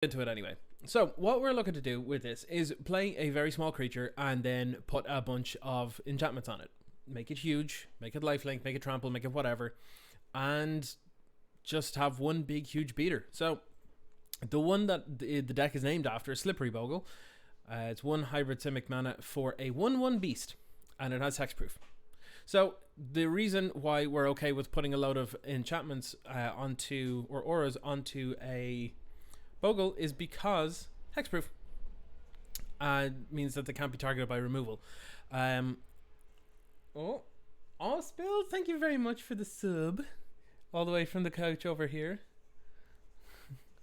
into it anyway. So what we're looking to do with this is play a very small creature and then put a bunch of enchantments on it. Make it huge, make it lifelink, make it trample, make it whatever, and just have one big huge beater. So the one that the deck is named after is Slippery Bogle. It's one hybrid Simic mana for a 1/1 beast, and it has hexproof. So the reason why we're okay with putting a load of enchantments onto, or auras onto a Bogle, is because hexproof means that they can't be targeted by removal. Oh, Spill, thank you very much for the sub, all the way from the couch over here,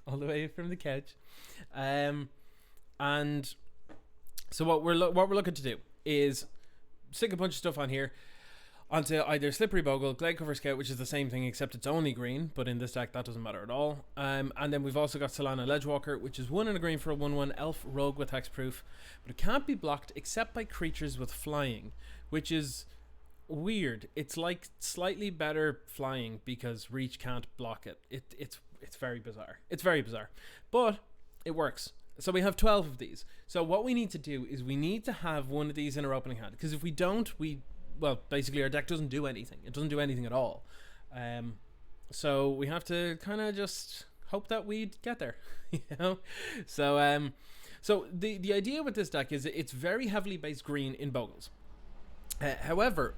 all the way from the couch. And so what we're looking to do is stick a bunch of stuff on here onto either Slippery Bogle, Glade Cover Scout, which is the same thing except it's only green, but in this deck that doesn't matter at all. And then we've also got Solana Ledgewalker, which is 1 and a green for a 1/1 elf rogue with hexproof, but it can't be blocked except by creatures with flying, which is weird. It's like slightly better flying because reach can't block it. It's very bizarre. It's very bizarre, but it works. So we have 12 of these. So what we need to do is we need to have one of these in our opening hand, because if we don't, well, basically our deck doesn't do anything. It doesn't do anything at all. So we have to kind of just hope that we get there, you know? So the idea with this deck is it's very heavily based green in Bogles. However,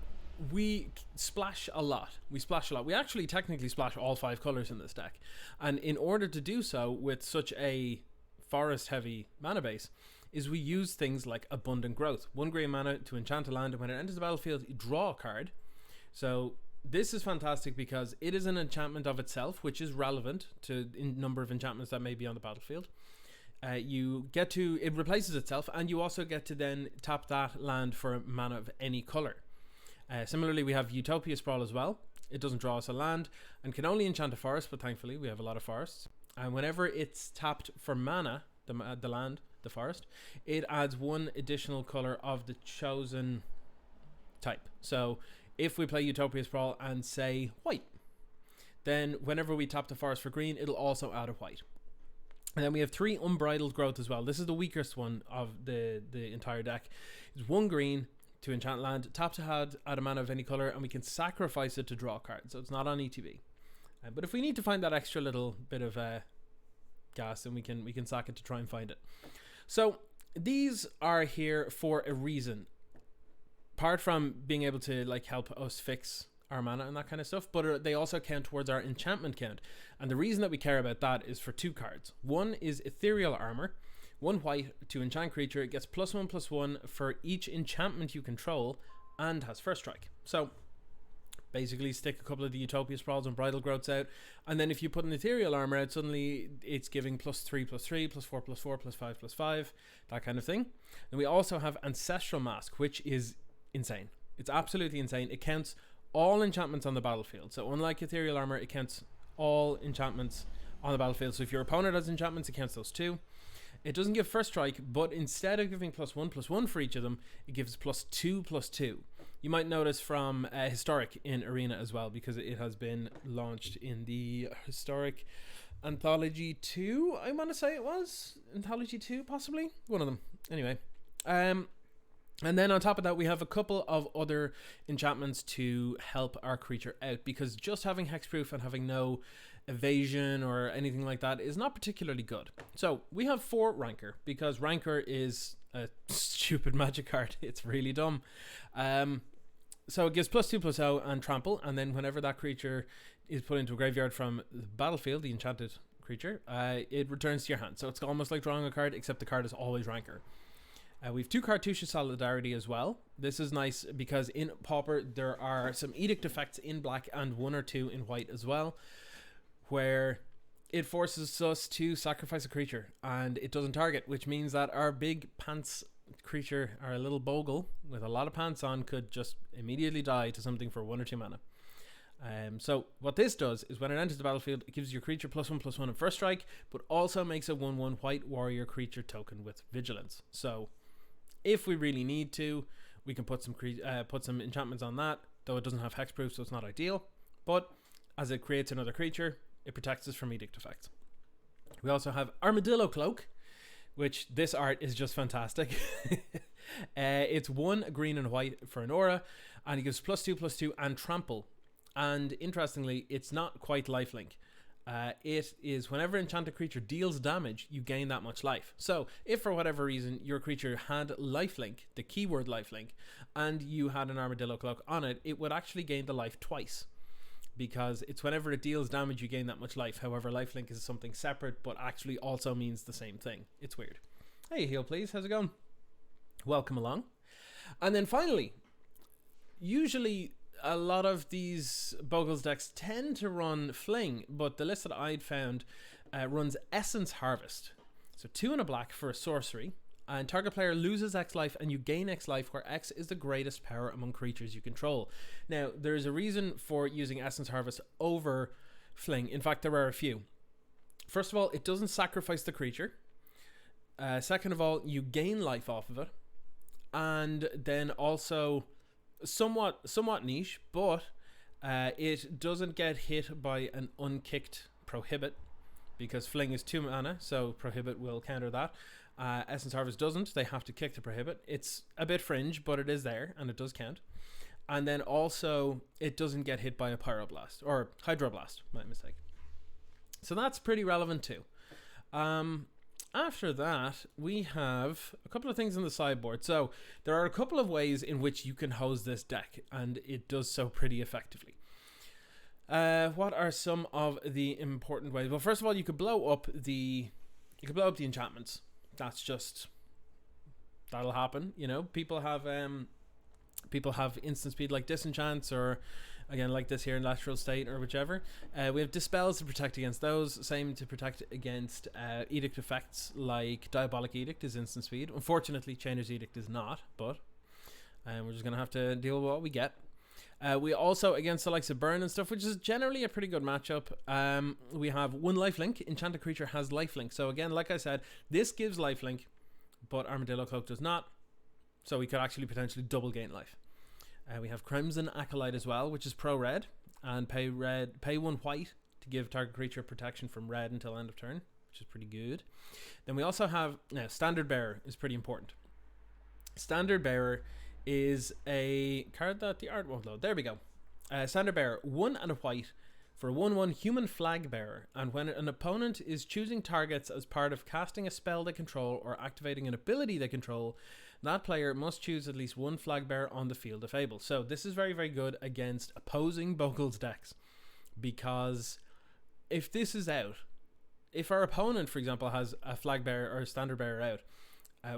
we splash a lot. We actually technically splash all 5 colors in this deck. And in order to do so with such a forest heavy mana base, is we use things like Abundant Growth. 1 green mana to enchant a land, and when it enters the battlefield, you draw a card. So this is fantastic because it is an enchantment of itself, which is relevant to the number of enchantments that may be on the battlefield. It replaces itself, and you also get to then tap that land for mana of any color. Similarly, we have Utopia Sprawl as well. It doesn't draw us a land and can only enchant a forest, but thankfully we have a lot of forests. And whenever it's tapped for mana, the land, the forest, it adds 1 additional color of the chosen type. So if we play Utopia Sprawl and say white, then whenever we tap the forest for green, it'll also add a white. And then we have 3 Unbridled Growth as well. This is the weakest one of the entire deck. It's 1 green to enchant land, tap to add a mana of any color, and we can sacrifice it to draw a card. So it's not on ETB. But if we need to find that extra little bit of gas, then we can sack it to try and find it. So these are here for a reason, apart from being able to like help us fix our mana and that kind of stuff, but they also count towards our enchantment count. And the reason that we care about that is for 2 cards. One is Ethereal Armor, 1 white to enchant creature. It gets +1/+1 for each enchantment you control and has first strike. So basically stick a couple of the Utopia Sprawls and Bridal Growths out, and then if you put an Ethereal Armor out, suddenly it's giving +3/+3, +4/+4, +5/+5, that kind of thing. And we also have Ancestral Mask, which is insane. It's absolutely insane. It counts all enchantments on the battlefield. So unlike Ethereal Armor, it counts all enchantments on the battlefield. So if your opponent has enchantments, it counts those too. It doesn't give first strike, but instead of giving +1/+1 for each of them, it gives +2/+2. You might notice from Historic in Arena as well, because it has been launched in the Historic Anthology 2, I want to say it was. Anthology 2, possibly? One of them. Anyway. And then on top of that, we have a couple of other enchantments to help our creature out, because just having hexproof and having no evasion or anything like that is not particularly good. So we have 4 Rancor, because Rancor is a stupid magic card. It's really dumb. So it gives +2/+0 and trample, and then whenever that creature is put into a graveyard from the battlefield, the enchanted creature, it returns to your hand. So it's almost like drawing a card, except the card is always Rancor. We have 2 Cartouche Solidarity as well. This is nice because in Pauper there are some Edict effects in black and 1 or 2 in white as well, where it forces us to sacrifice a creature and it doesn't target, which means that our big pants creature, our little Bogle with a lot of pants on, could just immediately die to something for 1 or 2 mana. So what this does is when it enters the battlefield, it gives your creature +1/+1 in first strike, but also makes a 1/1 white warrior creature token with vigilance. So if we really need to, we can put some enchantments on that, though it doesn't have hexproof, so it's not ideal. But as it creates another creature, it protects us from edict effects. We also have Armadillo Cloak, which this art is just fantastic. It's 1 green and white for an aura, and it gives +2/+2 and trample. And interestingly, it's not quite lifelink. It is whenever enchanted creature deals damage, you gain that much life. So if for whatever reason your creature had lifelink, the keyword lifelink, and you had an Armadillo Cloak on it, it would actually gain the life twice, because it's whenever it deals damage you gain that much life. However, lifelink is something separate but actually also means the same thing. It's weird. Hey, heal please, how's it going? Welcome along. And then finally, usually a lot of these Bogles decks tend to run Fling, but the list that I'd found runs Essence Harvest. So 2 and a black for a sorcery, and target player loses X life and you gain X life, where X is the greatest power among creatures you control. Now, there's a reason for using Essence Harvest over Fling. In fact, there are a few. First of all, it doesn't sacrifice the creature. Second of all, you gain life off of it. And then also, somewhat niche, but it doesn't get hit by an unkicked Prohibit, because Fling is 2 mana, so Prohibit will counter that. Essence Harvest doesn't. They have to kick to Prohibit. It's a bit fringe, but it is there, and it does count. And then also, it doesn't get hit by a Pyroblast, or Hydroblast, my mistake. So that's pretty relevant too. After that, we have a couple of things on the sideboard. So there are a couple of ways in which you can hose this deck, and it does so pretty effectively. What are some of the important ways? Well, first of all, you could blow up the enchantments. That's just, that'll happen. You know, people have instant speed like Disenchants, or again like this here in Lateral State, or whichever. We have Dispels to protect against those. Same to protect against Edict effects, like Diabolic Edict is instant speed. Unfortunately, Chainer's Edict is not, but we're just gonna have to deal with what we get. We also, against the likes of Burn and stuff, which is generally a pretty good matchup, we have 1 lifelink. Enchanted creature has lifelink. So again, like I said, this gives lifelink, but Armadillo Cloak does not. So we could actually potentially double gain life. We have Crimson Acolyte as well, which is pro-red, and pay 1 white to give target creature protection from red until end of turn, which is pretty good. Then we also have, now, Standard Bearer is pretty important. Standard Bearer is a card that the art won't load. There we go. Standard Bearer, 1 and a white for a 1/1 human flag bearer, and when an opponent is choosing targets as part of casting a spell they control or activating an ability they control, that player must choose at least 1 flag bearer on the field if able. So this is very, very good against opposing Bogles decks, because if this is out, if our opponent, for example, has a flag bearer or a standard bearer out,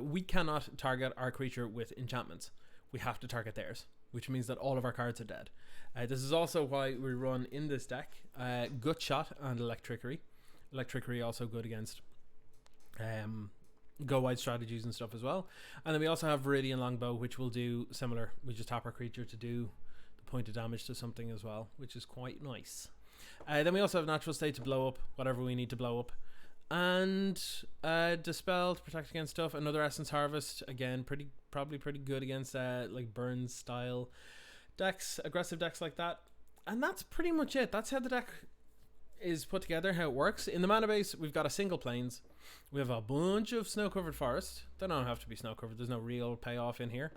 we cannot target our creature with enchantments. We have to target theirs, which means that all of our cards are dead. This is also why we run in this deck Gut Shot and Electrickery. Electrickery also good against go wide strategies and stuff as well. And then we also have Viridian Longbow, which will do similar. We just tap our creature to do the point of damage to something as well, which is quite nice. Then we also have Natural State to blow up whatever we need to blow up, and Dispel to protect against stuff. Another Essence Harvest, again probably pretty good against like Burn style decks, aggressive decks like that. And that's pretty much it. That's how the deck is put together, how it works. In the mana base, we've got a single plains. We have a bunch of snow-covered forest. They don't have to be snow-covered. There's no real payoff in here.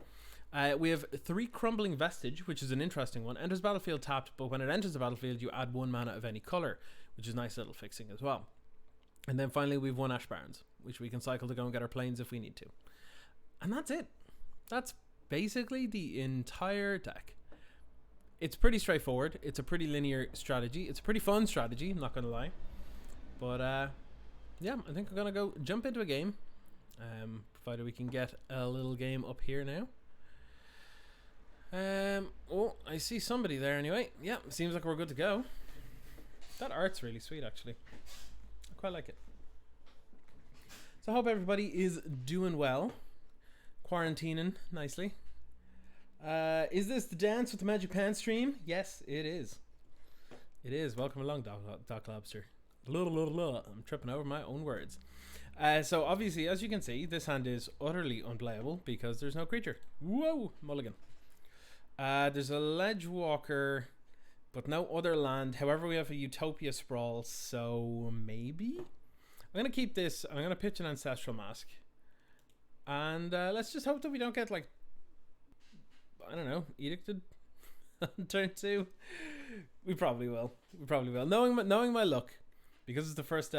We have 3 Crumbling Vestige, which is an interesting one. Enters battlefield tapped, but when it enters the battlefield, you add 1 mana of any color, which is nice little fixing as well. And then finally, we've 1 Ash Barrens, which we can cycle to go and get our plains if we need to. And that's it. That's basically the entire deck. It's pretty straightforward. It's a pretty linear strategy. It's a pretty fun strategy, I'm not going to lie. But yeah, I think I'm going to go jump into a game, provided we can get a little game up here now. Oh, I see somebody there anyway. Yeah, seems like we're good to go. That art's really sweet, actually. I quite like it. So I hope everybody is doing well. Quarantining nicely. Is this the Dance with the Magic Pan stream? Yes, it is. It is. Welcome along, Doc Lobster. I'm tripping over my own words. So obviously, as you can see, this hand is utterly unplayable because there's no creature. Whoa, mulligan. There's a Ledge Walker, but no other land. However, we have a Utopia Sprawl, so maybe? I'm gonna keep this. I'm gonna pitch an Ancestral Mask, and let's just hope that we don't get like, I don't know, edicted on turn 2. We probably will. We probably will. Knowing my luck, because it's the first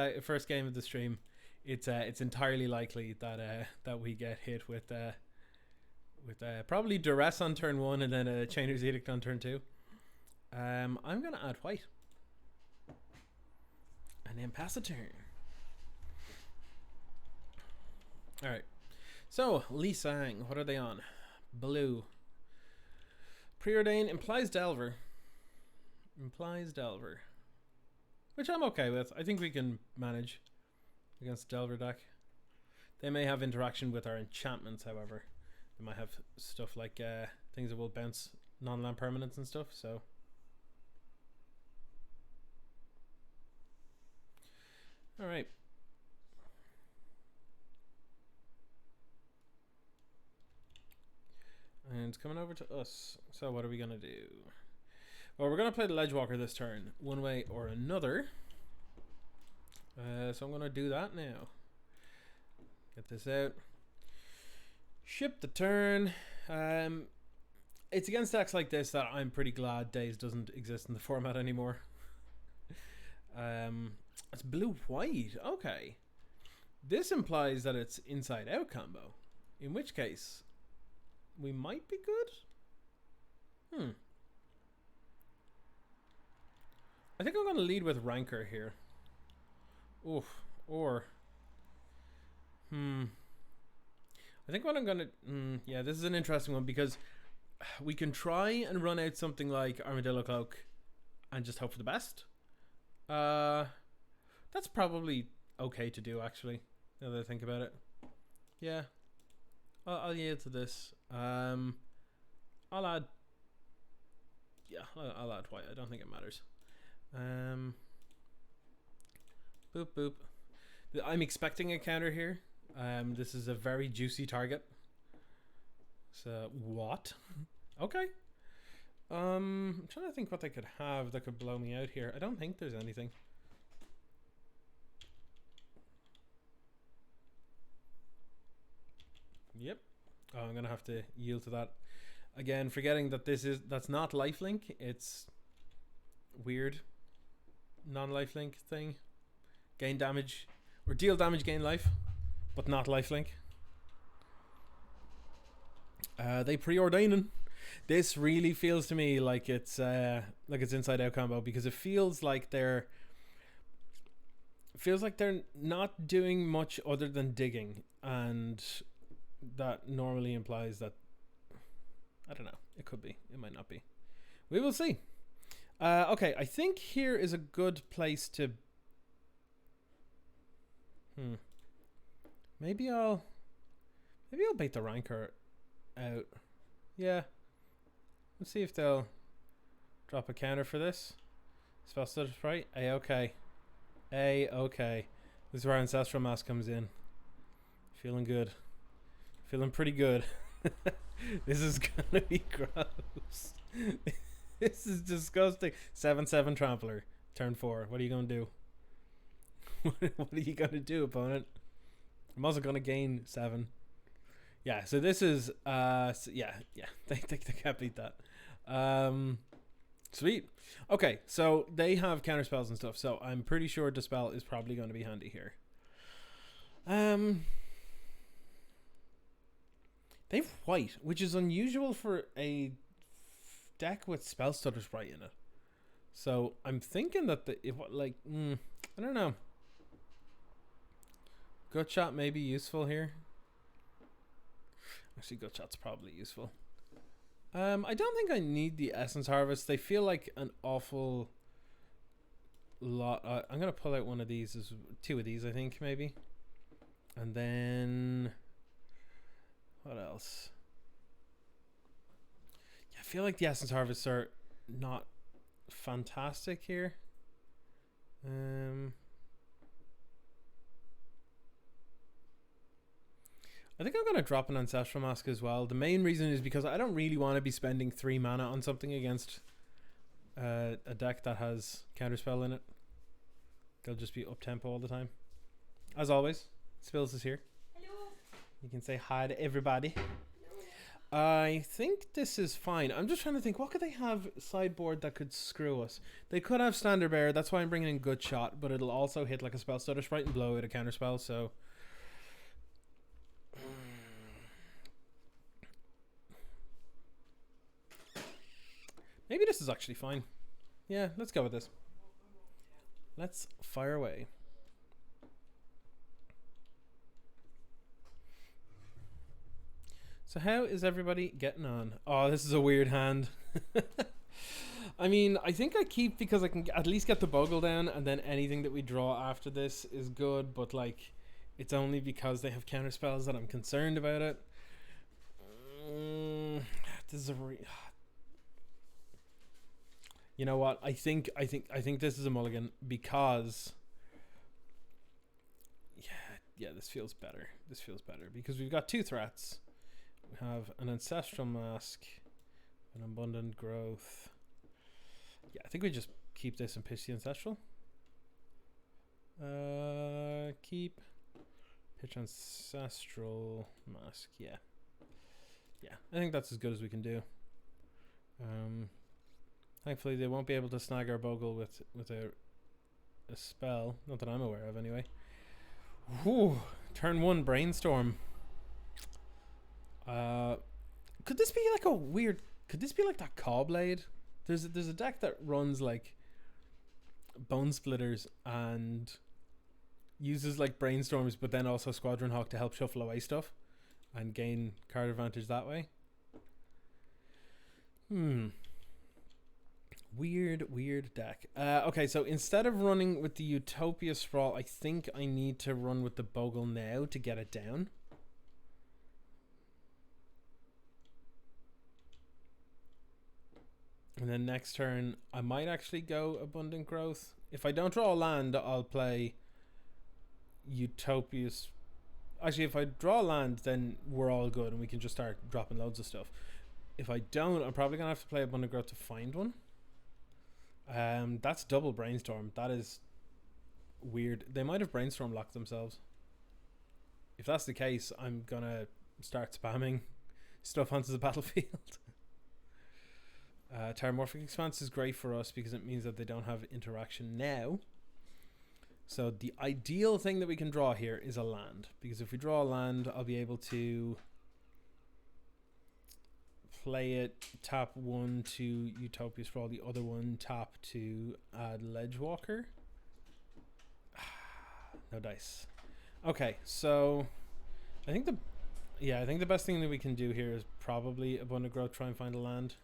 game of the stream, it's entirely likely that that we get hit with probably Duress on turn 1 and then a Chainer's Edict on turn 2. I'm gonna add white, and then pass a turn. All right. So Lee Sang, what are they on? Blue. Preordain implies Delver. Which I'm okay with. I think we can manage against Delver deck. They may have interaction with our enchantments, however. They might have stuff like things that will bounce non-land permanents and stuff, so. Alright. And it's coming over to us. So what are we going to do? Well, we're going to play the Ledgewalker this turn, one way or another. So I'm going to do that now. Get this out. Ship the turn. It's against decks like this that I'm pretty glad Daze doesn't exist in the format anymore. It's blue-white. Okay. This implies that it's inside-out combo. In which case, we might be good. I think I'm going to lead with Rancor here. Oof. Or. I think what I'm going to... yeah, this is an interesting one because we can try and run out something like Armadillo Cloak and just hope for the best. That's probably okay to do, actually, now that I think about it. Yeah. I'll yield to this. I'll add... Yeah, I'll add white. I don't think it matters. Boop, boop. I'm expecting a counter here. This is a very juicy target. So, what? Okay. I'm trying to think what they could have that could blow me out here. I don't think there's anything. Yep. Oh, I'm gonna have to yield to that. Again, forgetting that that's not lifelink. It's weird non-lifelink thing. Gain damage or deal damage, gain life, but not lifelink. They preordaining. This really feels to me like it's inside out combo because it feels like they're not doing much other than digging, and that normally implies that, I don't know, it could be, it might not be, we will see. Okay, I think here is a good place to maybe I'll bait the Rancor out. Yeah, let's see if they'll drop a counter for this. Spell stutter sprite. A-okay. A-okay. This is where Ancestral Mask comes in. Feeling good. Feeling pretty good. This is gonna be gross. This is disgusting. 7/7 Trampler. Turn 4. What are you gonna do? What are you gonna do, opponent? I'm also gonna gain 7. Yeah, so this is yeah. They can't beat that. Sweet. Okay, so they have counter spells and stuff, so I'm pretty sure Dispel is probably going to be handy here. They've white, which is unusual for a deck with Spell Stutter Sprite in it. So I'm thinking that I don't know. Gut Shot may be useful here. Actually, Gut Shot's probably useful. I don't think I need the Essence Harvest. They feel like an awful lot. I'm gonna pull out one of these, 2 of these, I think, maybe. And then what else? Yeah, I feel like the Essence Harvests are not fantastic here. I think I'm going to drop an Ancestral Mask as well. The main reason is because I don't really want to be spending 3 mana on something against a deck that has Counterspell in it. They'll just be up-tempo all the time. As always, Spills is here. Hello. You can say hi to everybody. I think this is fine. I'm just trying to think, what could they have sideboard that could screw us? They could have Standard Bearer, that's why I'm bringing in Good Shot, but it'll also hit like a spell stutter sprite and blow with a counter spell, so... Maybe this is actually fine. Yeah, let's go with this. Let's fire away. So how is everybody getting on? Oh, this is a weird hand. I mean, I think I keep because I can at least get the Bogle down, and then anything that we draw after this is good, but like, it's only because they have counter spells that I'm concerned about it. This is a you know what? I think this is a mulligan because yeah, this feels better. This feels better because we've got two threats. We have an Ancestral Mask, an Abundant Growth. Yeah, I think we just keep this and pitch the Ancestral. Keep, pitch Ancestral Mask. Yeah, I think that's as good as we can do. Thankfully, they won't be able to snag our Bogle with a spell. Not that I'm aware of, anyway. Whew. Turn 1, Brainstorm. Could this be like a weird... Could this be like that Cawblade? There's a deck that runs like Bone Splitters and uses like Brainstorms, but then also Squadron Hawk to help shuffle away stuff and gain card advantage that way. Weird deck. Okay, so instead of running with the Utopia Sprawl, I think I need to run with the Bogle now to get it down. And then next turn, I might actually go Abundant Growth. If I don't draw a land, I'll play Utopia's... Actually, if I draw a land, then we're all good and we can just start dropping loads of stuff. If I don't, I'm probably going to have to play Abundant Growth to find one. That's double Brainstorm. That is weird. They might have Brainstorm locked themselves. If that's the case, I'm going to start spamming stuff onto the battlefield. Terramorphic Expanse is great for us because it means that they don't have interaction now. So the ideal thing that we can draw here is a land, because if we draw a land, I'll be able to play it, tap 1 to Utopia Sprawl, the other one tap to add Ledgewalker. No dice. Okay, so I think the best thing that we can do here is probably Abundant Growth, try and find a land.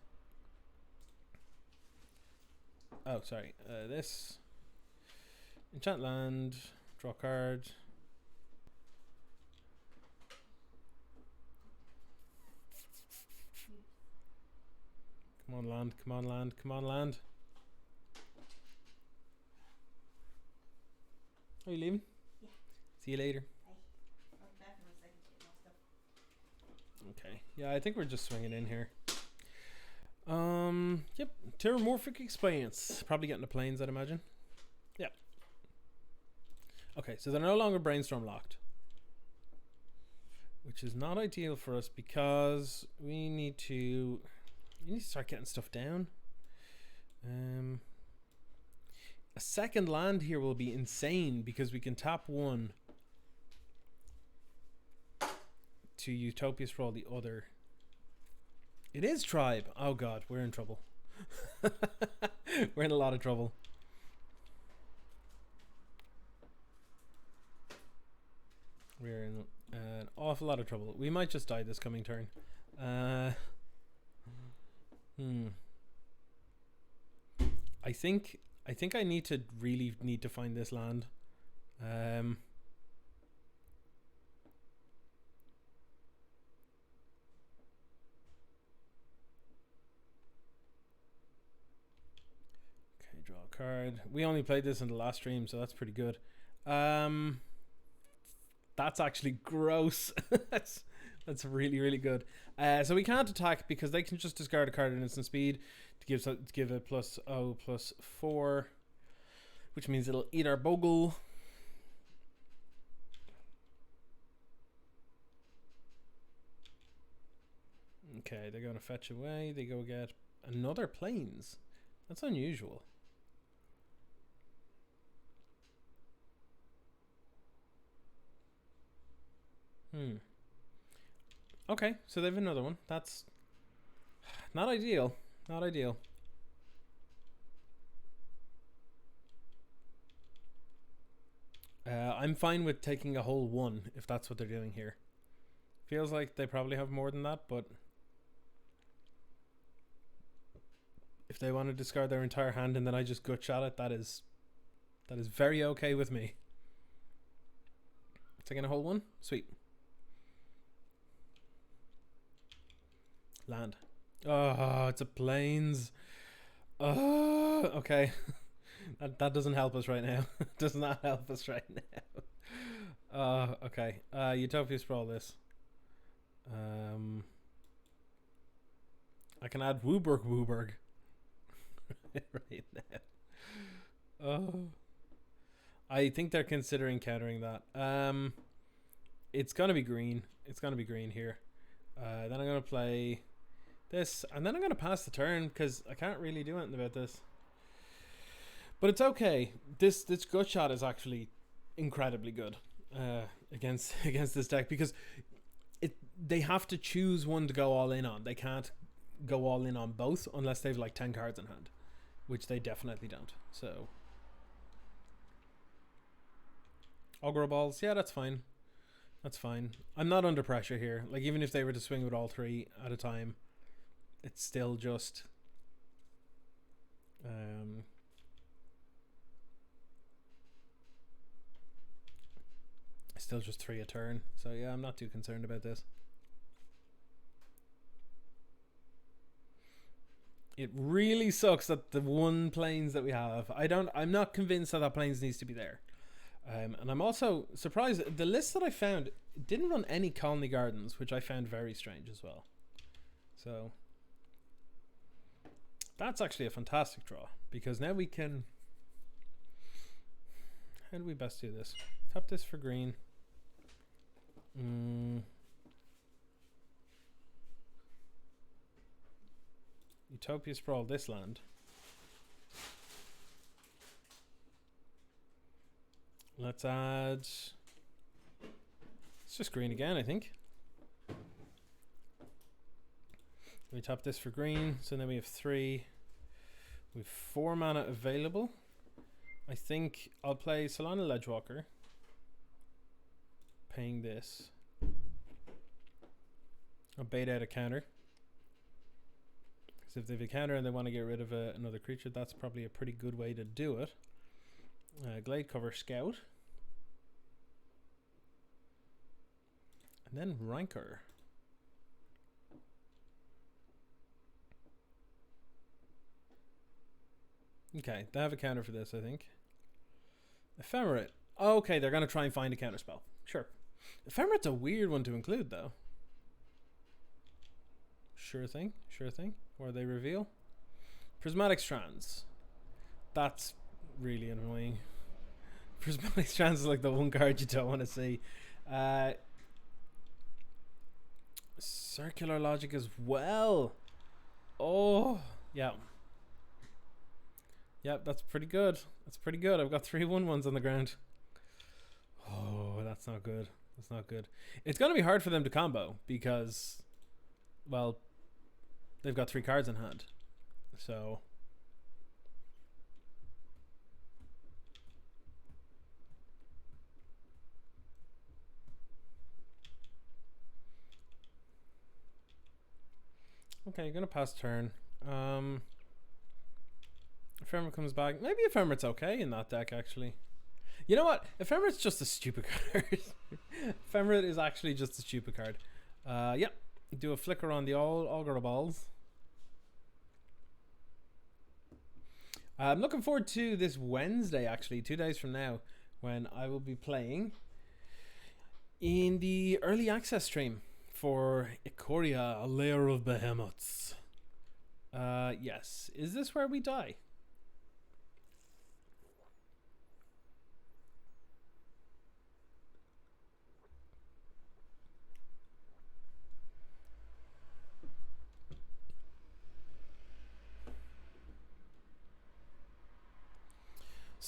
Oh, sorry. This. Enchant land. Draw card. Come on, land. Come on, land. Come on, land. Are you leaving? Yeah. See you later. Okay. Yeah, I think we're just swinging in here. Yep. Terramorphic Expanse. Probably getting the planes, I'd imagine. Yep. Okay, so they're no longer Brainstorm locked, which is not ideal for us because we need to start getting stuff down. A second land here will be insane because we can tap 1 to Utopia Sprawl the other. It is Tribe. Oh god, we're in trouble. We're in a lot of trouble. We're in an awful lot of trouble. We might just die this coming turn. I think I need to find this land. Draw a card. We only played this in the last stream, so that's pretty good. That's actually gross. that's really good. So we can't attack because they can just discard a card at instant speed to give a +0/+4, which means it'll eat our Bogle. Okay, they're going to fetch away. They go get another plains. That's unusual. Okay, so they have another one. That's not ideal. Not ideal. I'm fine with taking a whole one if that's what they're doing here. Feels like they probably have more than that, but if they want to discard their entire hand and then I just gut shot it, that is very okay with me. Taking a whole one? Sweet. Land. Oh, it's a plains. Oh, okay. that doesn't help us right now. Does not help us right now. Okay. Utopia Sprawl this. I can add Wooburg right now. Oh. I think they're considering countering that. It's gonna be green. It's gonna be green here. Then I'm gonna play this, and then I'm gonna pass the turn because I can't really do anything about this. But it's okay. This gut shot is actually incredibly good against this deck because they have to choose one to go all in on. They can't go all in on both unless they've like 10 cards in hand, which they definitely don't. So Ogre Balls, yeah, that's fine. That's fine. I'm not under pressure here. Like, even if they were to swing with all 3 at a time, it's still just still just 3 a turn. So yeah, I'm not too concerned about this. It really sucks that the one plains that we have, I'm not convinced that plains needs to be there. And I'm also surprised the list that I found didn't run any colony gardens, which I found very strange as well. So that's actually a fantastic draw because now we can. How do we best do this? Tap this for green. Utopia Sprawl this land. Let's add. It's just green again, I think. We tap this for green, so then we have 3. We have 4 mana available. I think I'll play Solana Ledgewalker. Paying this. I'll bait out a counter. Because if they have a counter and they want to get rid of another creature, that's probably a pretty good way to do it. Glade Cover Scout. And then Rancor. Okay, they have a counter for this, I think. Ephemerate. Oh, okay, they're going to try and find a counter spell. Sure. Ephemerate's a weird one to include, though. Sure thing, sure thing. Where they reveal. Prismatic Strands. That's really annoying. Prismatic Strands is like the one card you don't want to see. Circular Logic as well. Oh, yeah. Yep, that's pretty good. That's pretty good. I've got 3 1/1s on the ground. Oh, that's not good. That's not good. It's going to be hard for them to combo because, well, they've got 3 cards in hand. So okay, you're gonna pass turn. Ephemerate comes back. Maybe Ephemerate's okay in that deck, actually. You know what? Ephemerate's just a stupid card. Ephemerate is actually just a stupid card. Yep. Do a flicker on the Augur Balls. I'm looking forward to this Wednesday, actually, 2 days from now, when I will be playing in the early access stream for Ikoria, a layer of behemoths. Yes. Is this where we die?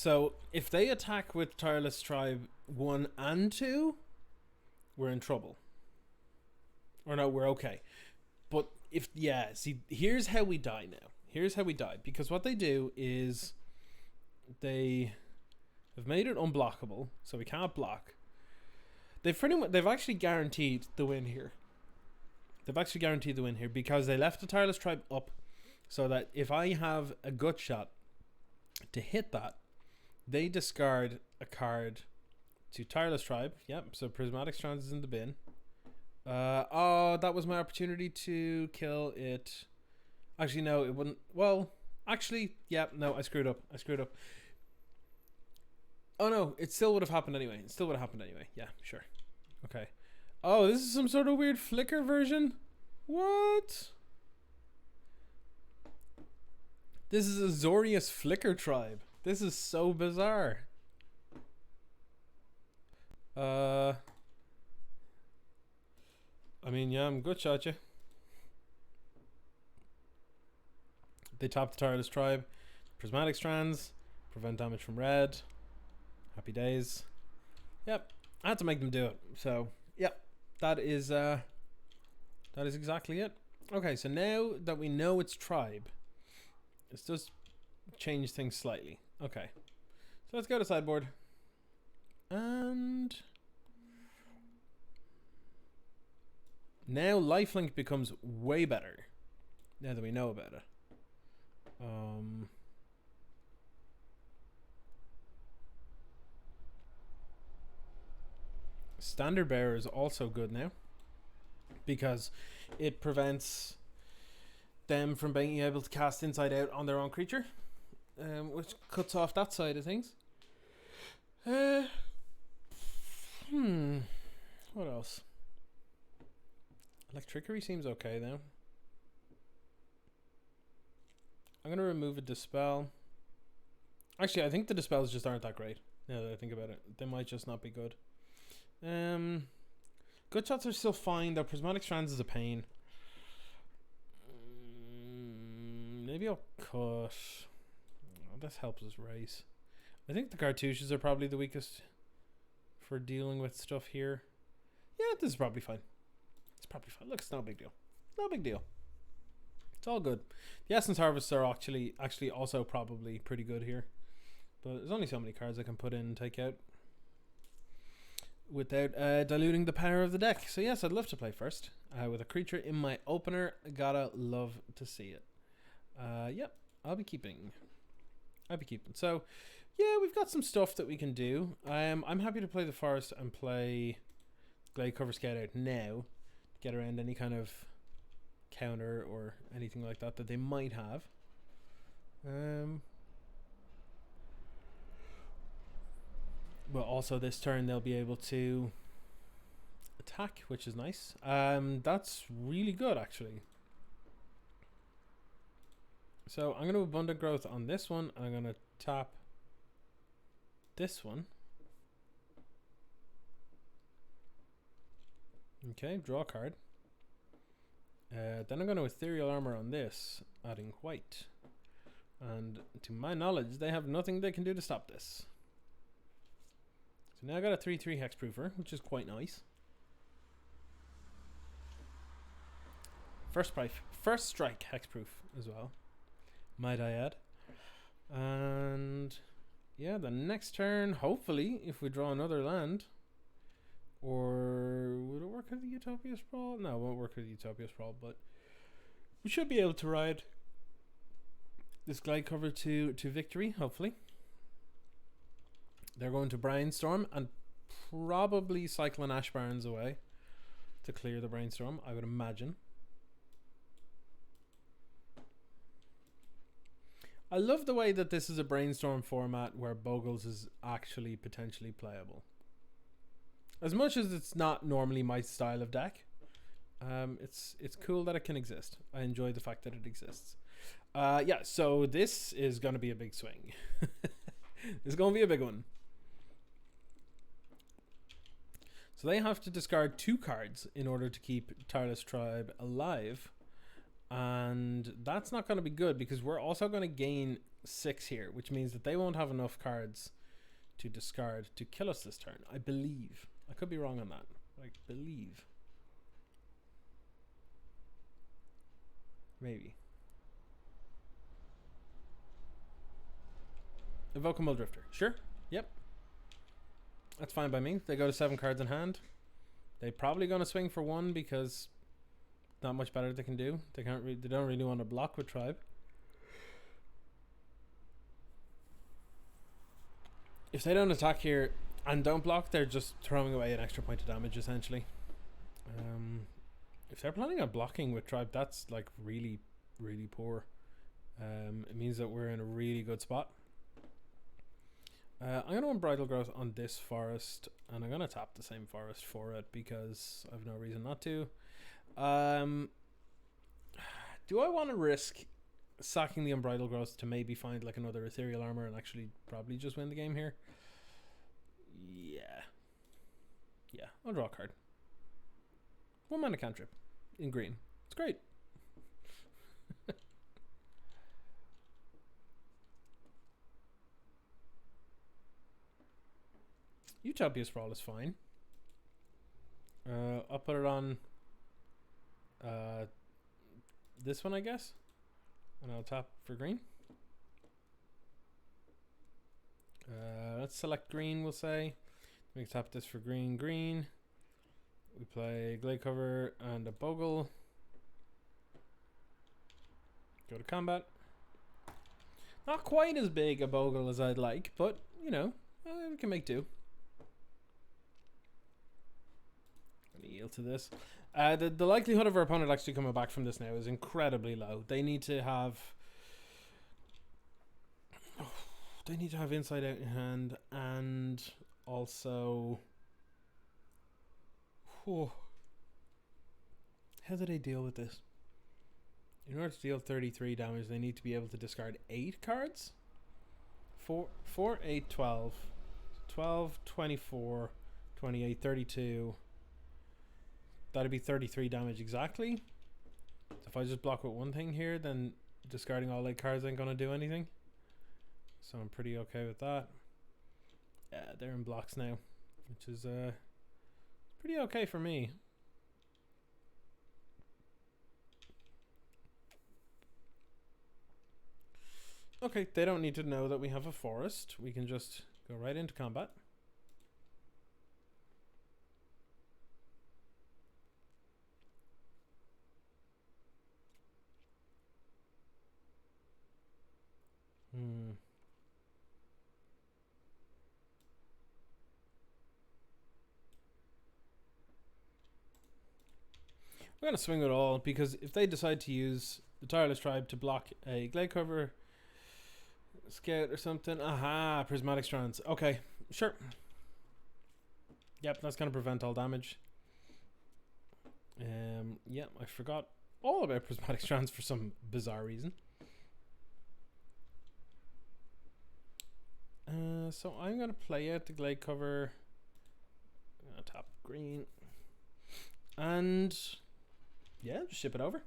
So if they attack with Tireless Tribe 1 and 2, we're in trouble. Or no, we're okay. But if, yeah, see, here's how we die now. Here's how we die. Because what they do is they have made it unblockable, so we can't block. They've actually guaranteed the win here. They've actually guaranteed the win here because they left the Tireless Tribe up so that if I have a gut shot to hit that, they discard a card to Tireless Tribe. Yep, so Prismatic Strands is in the bin. Oh, that was my opportunity to kill it. Actually, no, it wouldn't. Well, actually, yeah, no, I screwed up. Oh no, it still would have happened anyway. Yeah, sure. Okay. Oh, this is some sort of weird flicker version? What? This is a Zorius flicker tribe. This is so bizarre. I mean, yeah, I'm good shot you. They tap the Tireless Tribe. Prismatic Strands. Prevent damage from red. Happy days. Yep. I had to make them do it. So, yep. That is exactly it. Okay, so now that we know it's tribe, it does change things slightly. Okay. So let's go to sideboard. And now lifelink becomes way better now that we know about it. Standard Bearer is also good now because it prevents them from being able to cast Inside Out on their own creature, which cuts off that side of things. What else? Electrickery seems okay though. I'm gonna remove a Dispel. Actually, I think the Dispels just aren't that great now that I think about it. They might just not be good. Good shots are still fine though. Prismatic Strands is a pain. Maybe I'll cut. Oh, this helps us race. I think the cartouches are probably the weakest for dealing with stuff here. Yeah, this is probably fine. It's probably fine. Look, it's no big deal. No big deal. It's all good. The Essence Harvests are actually also probably pretty good here. But there's only so many cards I can put in and take out without diluting the power of the deck. So yes, I'd love to play first with a creature in my opener. Gotta love to see it. Yep, I'll be keeping. So yeah, we've got some stuff that we can do. I'm happy to play the forest and play Glade Cover Scout out now. Get around any kind of counter or anything like that they might have. Well, also this turn they'll be able to attack, which is nice. That's really good actually. So I'm going to Abundant Growth on this one. I'm going to tap this one. Okay, draw a card. Then I'm going to Ethereal Armor on this, adding white. And to my knowledge, they have nothing they can do to stop this. So now I got a 3/3 Hexproofer, which is quite nice. First strike Hexproof as well, might I add. And yeah, the next turn, hopefully, if we draw another land, or would it work with the Utopia Sprawl? No, it won't work with the Utopia Sprawl, but we should be able to ride this Glide Cover to victory, hopefully. They're going to Brainstorm and probably Cyclone Ashbarns away to clear the Brainstorm, I would imagine. I love the way that this is a Brainstorm format where Bogles is actually potentially playable. As much as it's not normally my style of deck, it's cool that it can exist. I enjoy the fact that it exists. Yeah, so this is going to be a big swing. It's going to be a big one. So they have to discard 2 cards in order to keep Tireless Tribe alive. And that's not going to be good because we're also going to gain 6 here, which means that they won't have enough cards to discard to kill us this turn. I believe. I could be wrong on that. I believe. Maybe. Evoke a Muldrifter. Sure. Yep. That's fine by me. They go to 7 cards in hand. They're probably going to swing for 1 because not much better they can do. They can't. They don't really want to block with Tribe. If they don't attack here and don't block, they're just throwing away an extra point of damage essentially. If they're planning on blocking with Tribe, that's like really, really poor. It means that we're in a really good spot. I'm going to Unbridled Growth on this forest, and I'm going to tap the same forest for it because I have no reason not to. Do I want to risk sacking the Unbridled Growth to maybe find like another Ethereal Armor and actually probably just win the game here? Yeah, I'll draw a card. 1 mana cantrip in green. It's great. Utopia's Sprawl is fine. I'll put it on this one, I guess. And I'll tap for green. Let's select green, we'll say. We can tap this for green, green. We play Glade Cover and a Bogle. Go to combat. Not quite as big a Bogle as I'd like, but, you know, we can make do. Yield to this. The likelihood of our opponent actually coming back from this now is incredibly low. They need to have Inside Out in hand, and also how do they deal with this? In order to deal 33 damage, they need to be able to discard 8 cards. 4, 8, 12. 12, 24, 28, 32. That'd be 33 damage exactly. So if I just block with one thing here, then discarding all 8 cards ain't gonna do anything. So I'm pretty okay with that. Yeah, they're in blocks now, which is pretty okay for me. Okay, they don't need to know that we have a forest. We can just go right into combat. We're going to swing it all, because if they decide to use the Tireless Tribe to block a Glade Cover, Scout or something. Aha, Prismatic Strands. Okay, sure. Yep, that's going to prevent all damage. Yep, I forgot all about Prismatic Strands for some bizarre reason. So I'm going to play out the Glade Cover. I'm going to tap green. And yeah, just ship it over.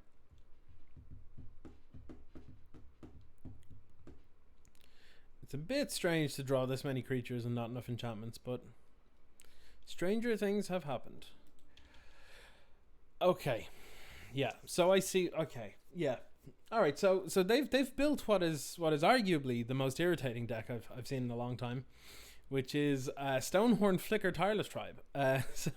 It's a bit strange to draw this many creatures and not enough enchantments, but stranger things have happened. Okay. Yeah. So I see. Okay. Yeah. All right. So they've built what is arguably the most irritating deck I've seen in a long time, which is Stonehorn Flicker Tireless Tribe. So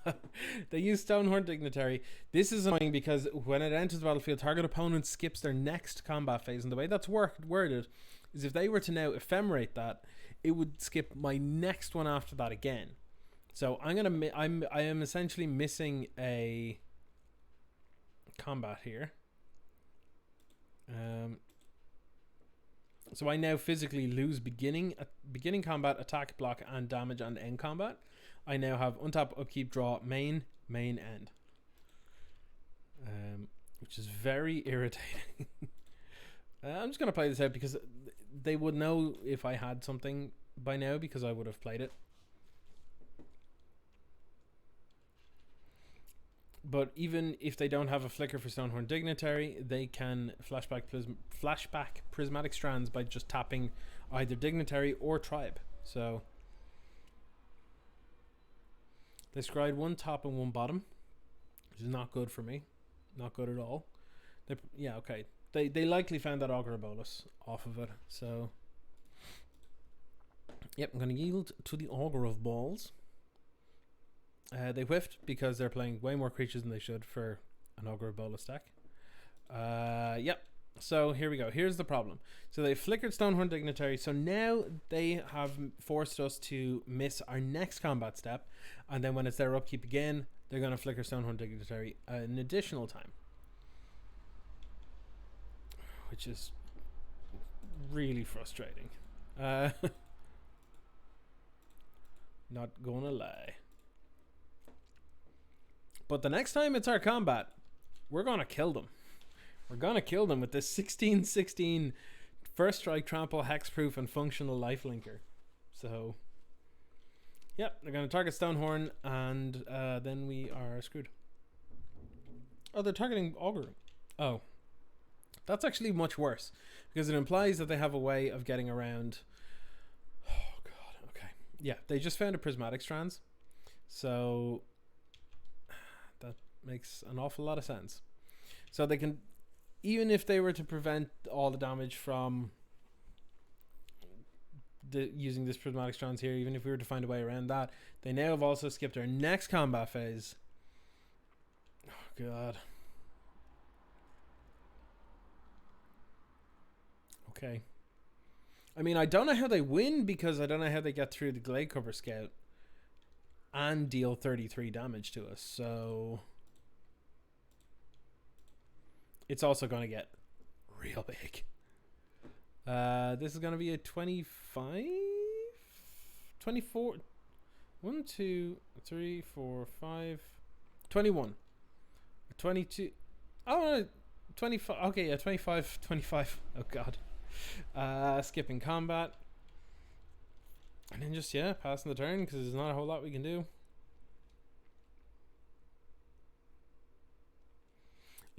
they use Stonehorn Dignitary. This is annoying because when it enters the battlefield, target opponent skips their next combat phase, and the way that's worded is if they were to now ephemerate that, it would skip my next one after that again. So I am essentially missing a combat here. So I now physically lose beginning combat, attack, block, and damage, and end combat. I now have untap, upkeep, draw, main, end. Which is very irritating. I'm just going to play this out because they would know if I had something by now because I would have played it. But even if they don't have a flicker for Stonehorn Dignitary, they can flashback Prismatic Strands by just tapping either Dignitary or Tribe. So they scryed one top and one bottom, which is not good for me. Not good at all. Okay. They likely found that Augur Bolus off of it. So yep, I'm going to yield to the Augur of Balls. They whiffed because they're playing way more creatures than they should for an Augur Bolus deck. Yep. So here we go. Here's the problem. So they flickered Stonehorn Dignitary. So now they have forced us to miss our next combat step. And then when it's their upkeep again, they're going to flicker Stonehorn Dignitary an additional time. Which is really frustrating. Not gonna lie. But the next time it's our combat, we're gonna kill them. We're gonna kill them with this 16/16 first strike, trample, hexproof, and functional lifelinker. So, yep, they're gonna target Stonehorn, and then we are screwed. Oh, they're targeting Augur. Oh, that's actually much worse because it implies that they have a way of getting around. Oh god. Okay. Yeah, they just found a Prismatic Strands, so that makes an awful lot of sense. So they can, even if they were to prevent all the damage from using this Prismatic Strands here, even if we were to find a way around that, they now have also skipped our next combat phase. Oh god. Okay. I mean, I don't know how they win because I don't know how they get through the Glade Cover Scout and deal 33 damage to us. So it's also going to get real big. This is going to be a 25? 24? 1, 2, 3, 4, 5. 21. 22. Oh, no. 25. Okay, yeah, 25. 25. Oh, God. Skipping combat. And then just, yeah, passing the turn because there's not a whole lot we can do.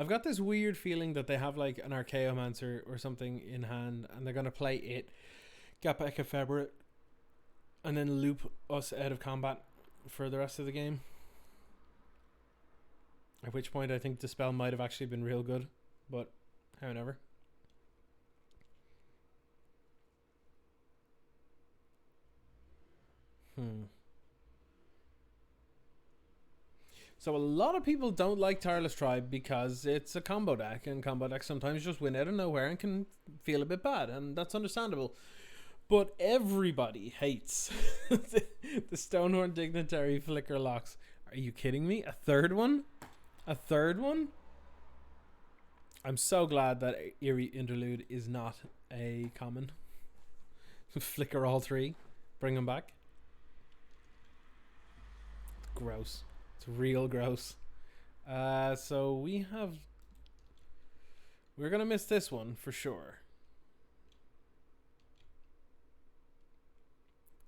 I've got this weird feeling that they have like an Archaeomancer or something in hand and they're going to play it, get back a Febrit, and then loop us out of combat for the rest of the game. At which point I think the spell might have actually been real good, but however. So a lot of people don't like Tireless Tribe because it's a combo deck, and combo decks sometimes just win out of nowhere and can feel a bit bad, and that's understandable. But everybody hates the Stonehorn Dignitary Flicker Locks. Are you kidding me? A third one? A third one? I'm so glad that Eerie Interlude is not a common. Flicker all three. Bring them back. Gross. It's real gross. So we're gonna miss this one for sure.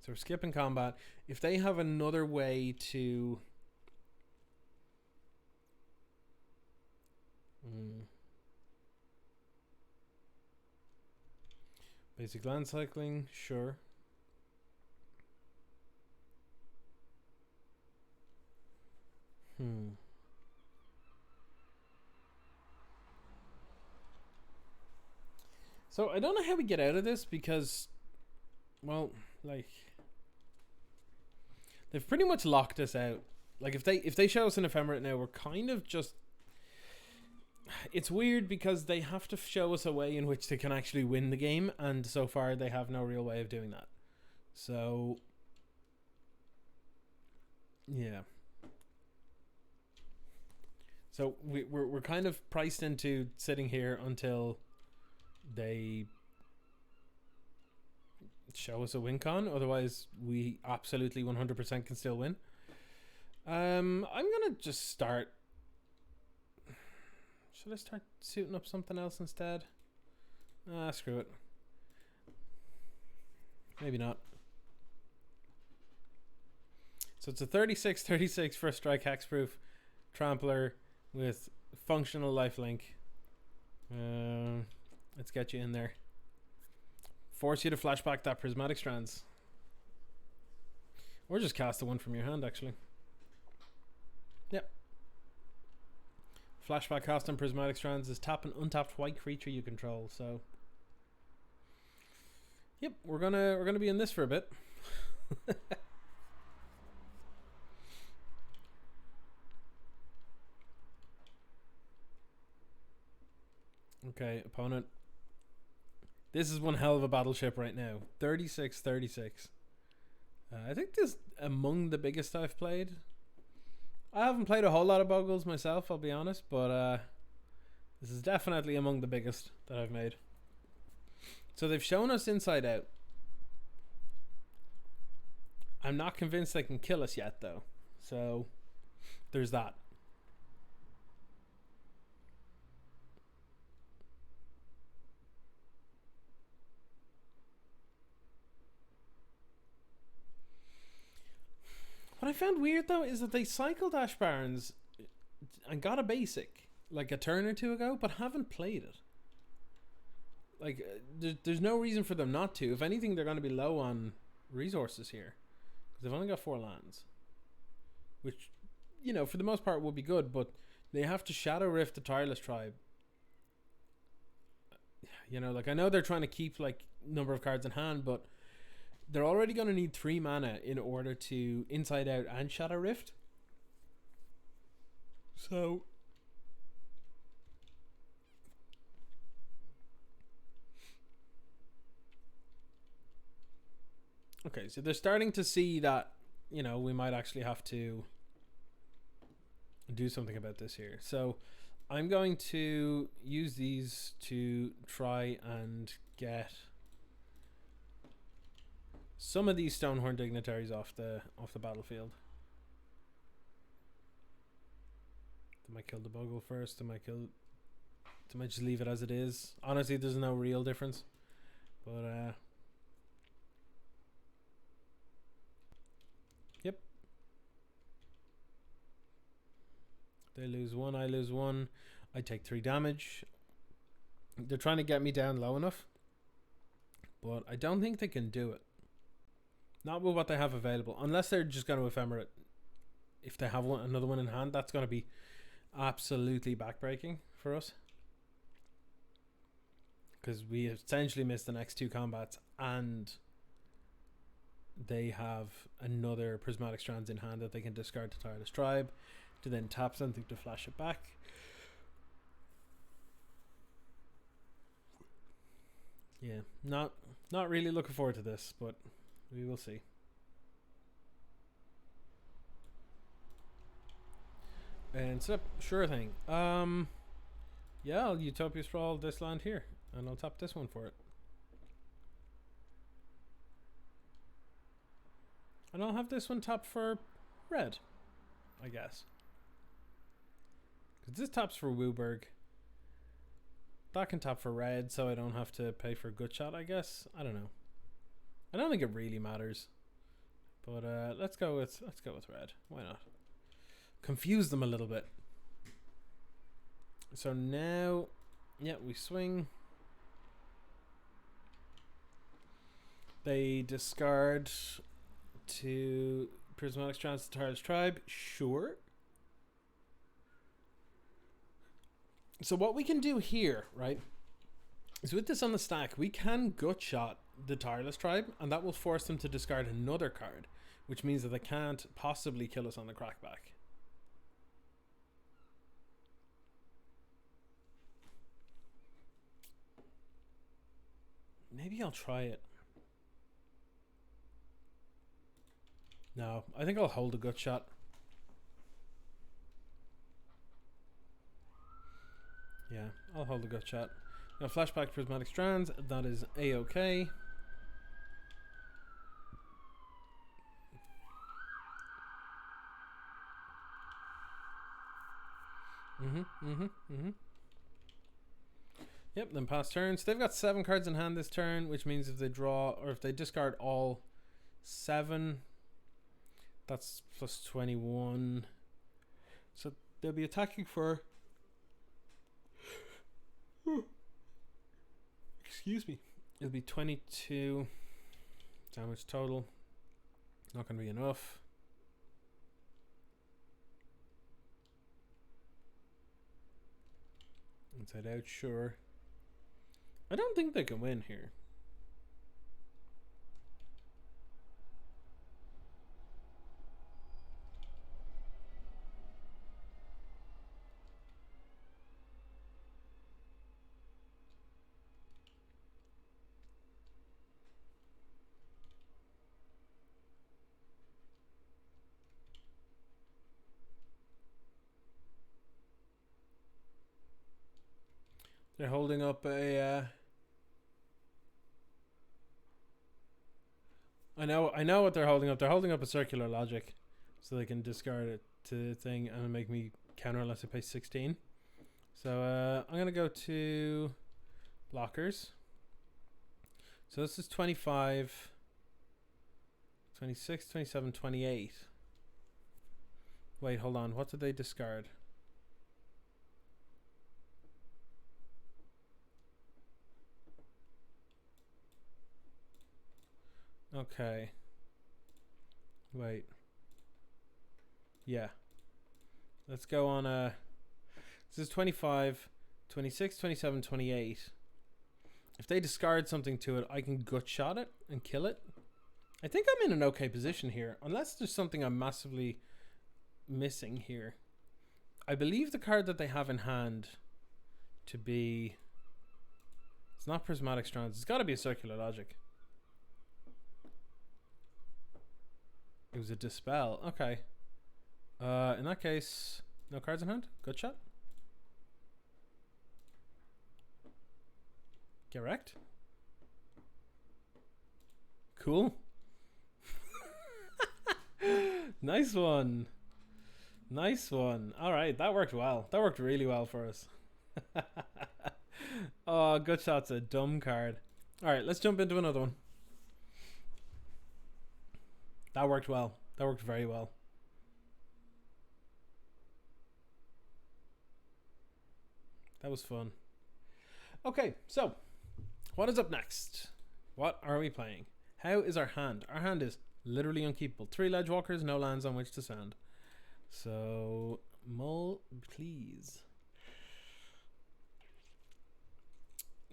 So we're skipping combat. If they have another way to basic land cycling, sure. So I don't know how we get out of this because, well, like they've pretty much locked us out. Like if they show us an Ephemerate now, we're kind of just. It's weird because they have to show us a way in which they can actually win the game, and so far they have no real way of doing that. So yeah. So we're kind of priced into sitting here until they show us a win con. Otherwise, we absolutely 100% can still win. I'm gonna just start. Should I start suiting up something else instead? Screw it. Maybe not. So it's a 36/36 first strike hexproof. Trampler with functional lifelink. Let's get you in there. Force you to flashback that prismatic strands. Or just cast the one from your hand, actually. Yep. Flashback cast on prismatic strands is tap an untapped white creature you control. So, yep, we're gonna be in this for a bit. Okay, opponent. This is one hell of a battleship right now. 36. I think this is among the biggest I've played. I haven't played a whole lot of Bogles myself, I'll be honest, but this is definitely among the biggest that I've made. So they've shown us Inside Out. I'm not convinced they can kill us yet, though. So there's that. What I found weird though is that they cycled Ash Barons and got a basic like a turn or two ago, but haven't played it. Like, there's no reason for them not to. If anything, they're going to be low on resources here because they've only got 4 lands, which, you know, for the most part will be good, but they have to Shadow Rift the Tireless Tribe. You know, like, I know they're trying to keep like number of cards in hand, but they're already going to need 3 mana in order to Inside Out and Shadow Rift. So okay, so they're starting to see that, you know, we might actually have to do something about this here. So I'm going to use these to try and get some of these Stonehorn dignitaries off the battlefield. They might kill the Bogle first. They might just leave it as it is. Honestly, there's no real difference. But yep. They lose 1, I lose 1. I take 3 damage. They're trying to get me down low enough, but I don't think they can do it. Not with what they have available, unless they're just going to Ephemerate. If they have another one in hand, that's going to be absolutely backbreaking for us, because we essentially missed the next 2 combats, and they have another Prismatic Strands in hand that they can discard to Tireless Tribe to then tap something to flash it back. Yeah, not really looking forward to this, but we will see. And so, sure thing. Yeah, I'll Utopia Sprawl this land here, and I'll tap this one for it. And I'll have this one tapped for red, I guess. Because this taps for Wooburg. That can tap for red, so I don't have to pay for Good Shot, I guess. I don't know. I don't think it really matters. But let's go with red. Why not? Confuse them a little bit. So now, yeah, we swing. They discard to Prismatic Strands to Tireless Tribe. Sure. So what we can do here, right, is with this on the stack, we can Gut Shot the Tireless Tribe, and that will force them to discard another card, which means that they can't possibly kill us on the crackback. Maybe I'll try it. No, I think I'll hold a Gut Shot. Yeah, I'll hold the Gut Shot. Now, flashback Prismatic Strands, that is A-okay. Yep, then pass turns. They've got 7 cards in hand this turn, which means if they draw, or if they discard all 7, that's plus 21. So They'll be attacking for... Excuse me. It'll be 22 damage total. Not going to be enough. Inside out, sure. I don't think they can win here. They're holding up a... I know what they're holding up. They're holding up a circular logic, so they can discard it to the thing and make me counter unless I pay 16. So I'm gonna go to blockers. So this is 25, 26, 27, 28. Wait, hold on. What did they discard? Okay. Wait. Yeah. Let's go on this is 25, 26, 27, 28. If they discard something to it, I can gut shot it and kill it. I think I'm in an okay position here, unless there's something I'm massively missing here. I believe the card that they have in hand to be... It's not Prismatic Strands. It's got to be a Circular Logic. It was a Dispel. Okay. In that case, no cards in hand. Good shot. Get wrecked. Cool. Nice one. Nice one. All right, that worked well. That worked really well for us. Oh, Good Shot's a dumb card. All right, let's jump into another one. That worked well. That worked very well. That was fun. Okay, so what is up next? What are we playing? How is our hand? Our hand is literally unkeepable. 3 ledge walkers, no lands on which to sand. So, mull, please.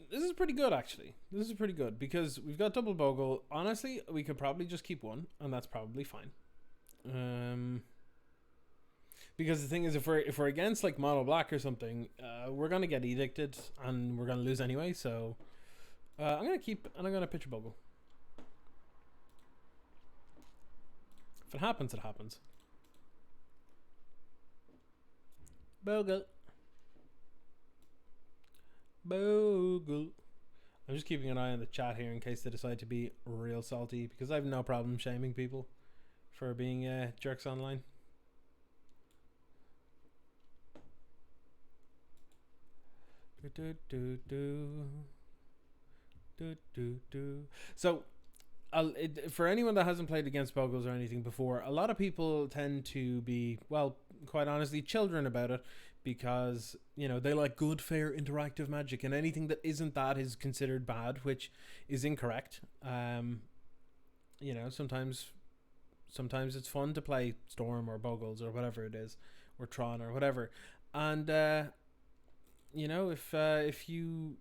This is pretty good, actually. This is pretty good because we've got double Bogle. Honestly, we could probably just keep one, and that's probably fine. Because the thing is, if we're against like mono black or something, we're gonna get edicted and we're gonna lose anyway. So I'm gonna keep and I'm gonna pitch a Bogle. If it happens, it happens. Bogle. Bogle. I'm just keeping an eye on the chat here in case they decide to be real salty, because I have no problem shaming people for being jerks online. So for anyone that hasn't played against Bogles or anything before, a lot of people tend to be, well, quite honestly, children about it, because, you know, they like good, fair, interactive Magic, and anything that isn't that is considered bad, which is incorrect. You know, sometimes it's fun to play Storm or Bogles or whatever it is, or Tron or whatever, and you know, if you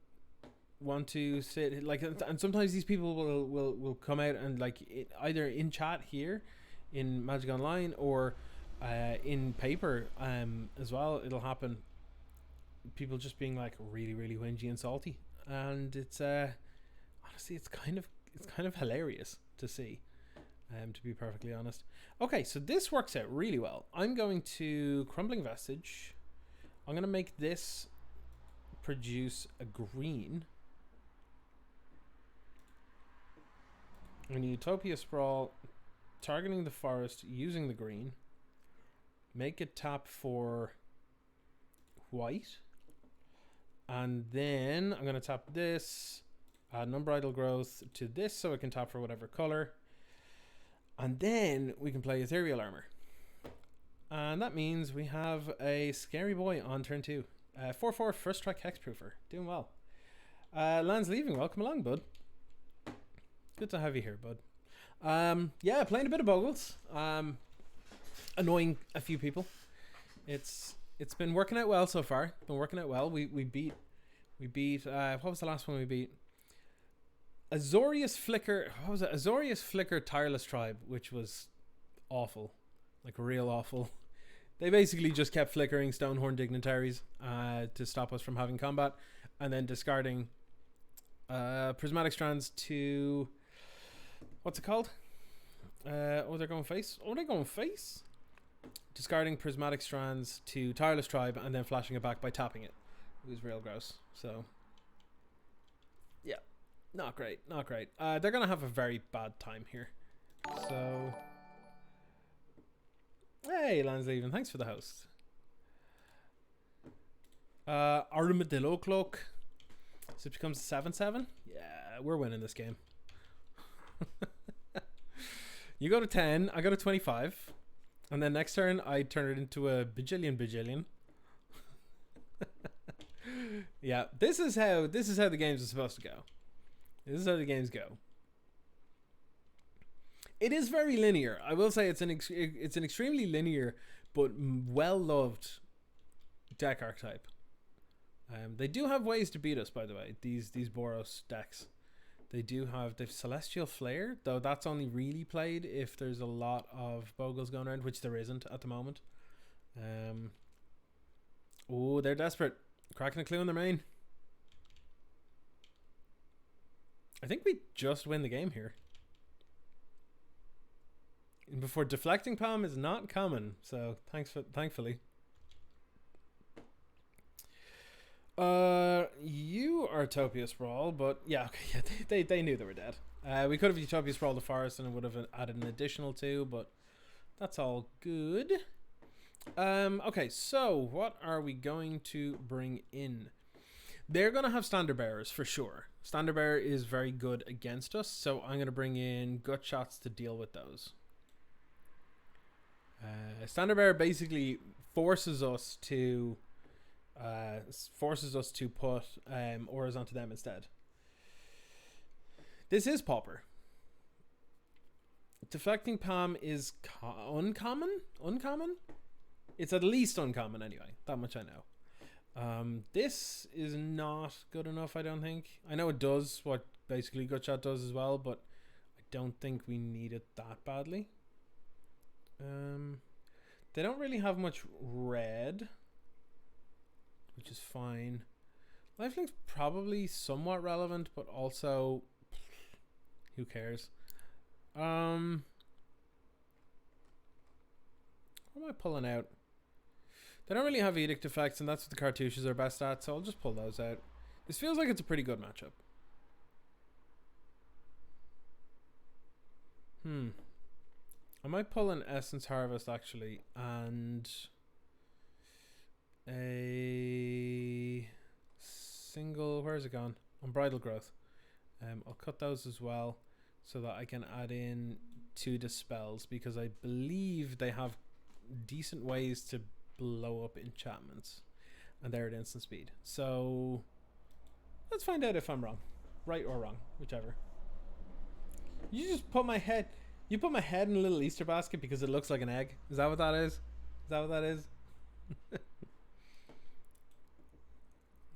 want to sit like, and sometimes these people will come out and like either in chat here in Magic Online or in paper as well, it'll happen, people just being like really, really whingy and salty, and it's honestly it's kind of hilarious to see, to be perfectly honest. Okay, so this works out really well. I'm going to Crumbling Vestige. I'm going to make this produce a green. And Utopia Sprawl, targeting the forest using the green. Make it tap for white. And then I'm going to tap this, add an Unbridled Growth to this so it can tap for whatever color. And then we can play Ethereal Armor. And that means we have a scary boy on turn 2. 4/4 first strike hexproofer. Doing well. Land's leaving. Welcome along, bud. Good to have you here, bud. Yeah, playing a bit of Bogles. Annoying a few people. It's been working out well so far. Been working out well. We beat what was the last one we beat? Azorius Flicker. What was it? Azorius Flicker Tireless Tribe, which was awful. Like real awful. They basically just kept flickering Stonehorn Dignitaries to stop us from having combat, and then discarding Prismatic Strands to what's it called? They're going face. They're going face. Discarding Prismatic Strands to Tireless Tribe and then flashing it back by tapping it. It was real gross. So yeah, not great. They're gonna have a very bad time here. So. Hey, Land's leaving. Thanks for the host. Armadillo Cloak. So it becomes 7/7. Yeah, we're winning this game. You go to 10. I go to 25. And then next turn, I turn it into a bajillion. Yeah, this is how the games are supposed to go. This is how the games go. It is very linear. I will say it's an extremely linear but well loved deck archetype. They do have ways to beat us, by the way. These Boros decks, they've Celestial Flare, though that's only really played if there's a lot of Bogles going around, which there isn't at the moment. Oh, they're desperate, cracking a clue in their main. I think we just win the game here. And before deflecting palm is not common, so thankfully. You are Utopia Sprawl, but yeah, okay, yeah, they knew they were dead. We could have Utopia Sprawl the Forest and it would have added an additional 2, but that's all good. Okay, so what are we going to bring in? They're gonna have Standard Bearers for sure. Standard Bearer is very good against us, so I'm gonna bring in Gut Shots to deal with those. Standard Bearer basically forces us to put auras onto them instead. This is Pauper. Deflecting Palm is uncommon. It's at least uncommon anyway. That much I know. This is not good enough, I don't think. I know it does what basically Gutshot does as well, but I don't think we need it that badly. They don't really have much red, which is fine. Lifelink's probably somewhat relevant, but also who cares? What am I pulling out? They don't really have edict effects, and that's what the cartouches are best at, so I'll just pull those out. This feels like it's a pretty good matchup. I might pull an Essence Harvest actually, and a single, where's it gone? Unbridled Growth. I'll cut those as well so that I can add in 2 dispels, because I believe they have decent ways to blow up enchantments, and they're at instant speed. So let's find out if I'm wrong, right or wrong, whichever. You just put my head. You put my head in a little Easter basket because it looks like an egg. Is that what that is? Is that what that is?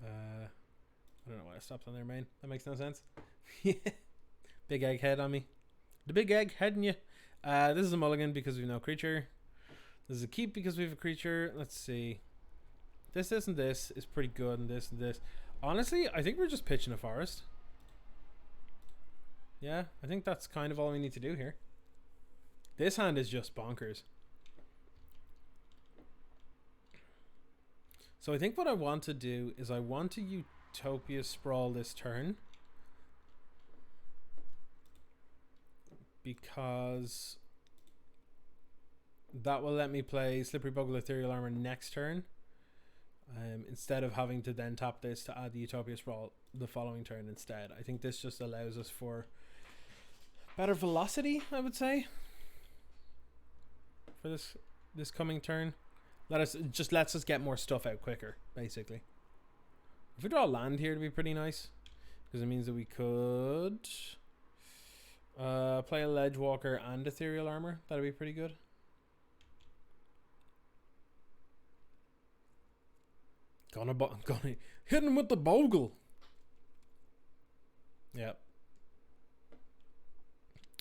I don't know why I stopped on their main. That makes no sense. Big egg head on me. The big egg heading you. This is a mulligan because we have no creature. This is a keep because we have a creature. Let's see. This and this is pretty good, and this and this. Honestly, I think we're just pitching a forest. Yeah, I think that's kind of all we need to do here. This hand is just bonkers. So I think what I want to do is I want to Utopia Sprawl this turn, because that will let me play Slippery Bogle Ethereal Armor next turn, instead of having to then tap this to add the Utopia Sprawl the following turn instead. I think this just allows us for better velocity, I would say, for this this coming turn. Lets us get more stuff out quicker, basically. If we draw land here, it'd be pretty nice, because it means that we could play a ledge walker and ethereal armor. That'd be pretty good. Gonna hit him with the bogle. Yep.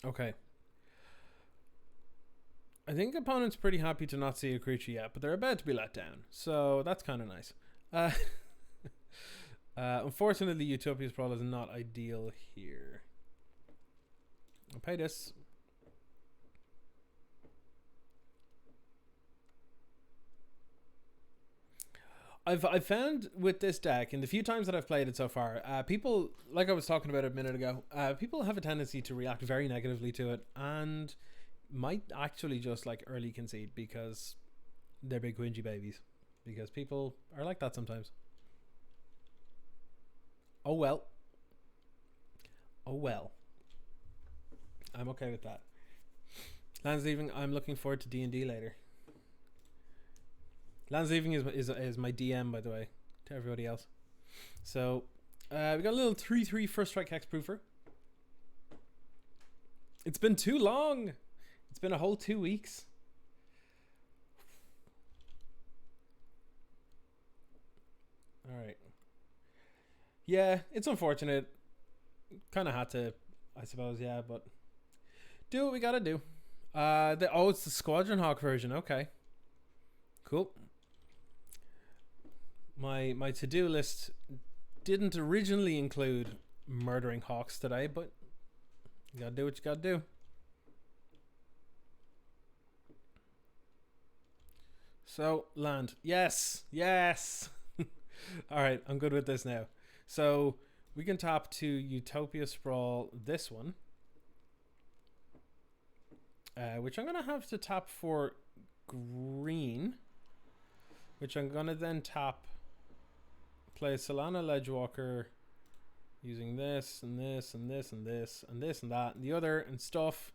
Okay. I think opponent's pretty happy to not see a creature yet, but they're about to be let down, so that's kind of nice. Unfortunately, Utopia's Brawl is not ideal here. I'll pay this. I've found with this deck, in the few times that I've played it so far, people, like I was talking about a minute ago, people have a tendency to react very negatively to it, and might actually just like early concede because they're big whingy babies. Because people are like that sometimes. Oh well. Oh well. I'm okay with that. Land's Leaving, I'm looking forward to D&D later. Land's Leaving is my DM, by the way, to everybody else. So, we got a little 3/3 first strike hexproofer. It's been too long. It's been a whole 2 weeks. Alright. Yeah, it's unfortunate. Kind of had to, I suppose, yeah, but do what we gotta do. It's the Squadron Hawk version. Okay. Cool. My to-do list didn't originally include murdering hawks today, but you gotta do what you gotta do. So, land. Yes! Yes! Alright, I'm good with this now. So, we can tap to Utopia Sprawl this one. Which I'm going to have to tap for green. Which I'm going to then tap, play Solana Ledgewalker using this and this and this and this and this and that and the other and stuff.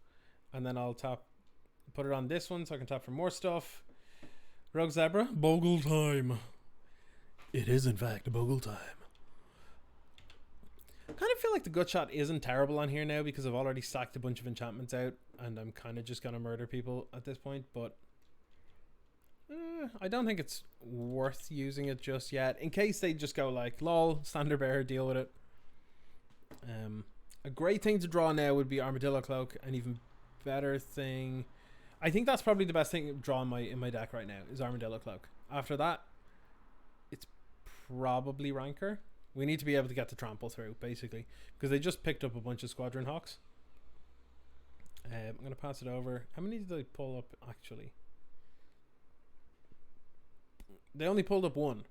And then I'll tap, put it on this one so I can tap for more stuff. Rogue Zebra, Bogle time. It is in fact Bogle time. I kind of feel like the gut shot isn't terrible on here now because I've already stacked a bunch of enchantments out and I'm kind of just going to murder people at this point, but I don't think it's worth using it just yet in case they just go like, lol, standard bearer, deal with it. A great thing to draw now would be Armadillo Cloak. An even better thing, I think that's probably the best thing to draw in my deck right now is Armadillo Cloak. After that, it's probably Rancor. We need to be able to get the trample through, basically, because they just picked up a bunch of Squadron Hawks. I'm going to pass it over. How many did they pull up, actually? They only pulled up one.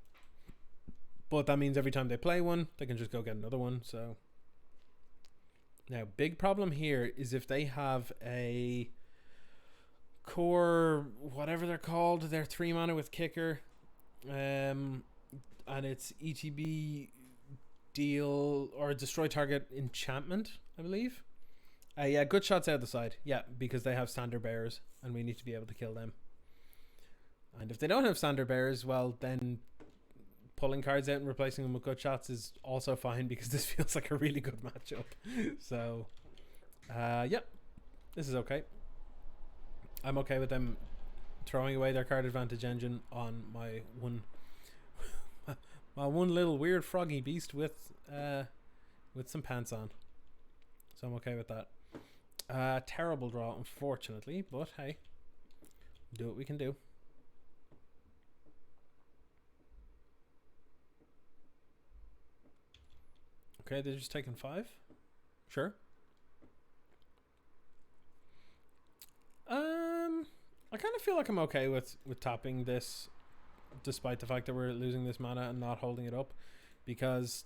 But that means every time they play one, they can just go get another one, so... Now, big problem here is if they have a core, whatever they're called, they're 3 mana with kicker, and it's ETB... deal or destroy target enchantment, I believe. Yeah, good shots out the side. Yeah, because they have standard bearers and we need to be able to kill them. And if they don't have standard bearers, well, then pulling cards out and replacing them with good shots is also fine because this feels like a really good matchup. So, yeah, this is okay. I'm okay with them throwing away their card advantage engine on my one little weird froggy beast with some pants on. So I'm okay with that. Terrible draw, unfortunately, but hey, do what we can do. Okay, they're just taking 5. Sure. I kind of feel like I'm okay with tapping this, despite the fact that we're losing this mana and not holding it up, because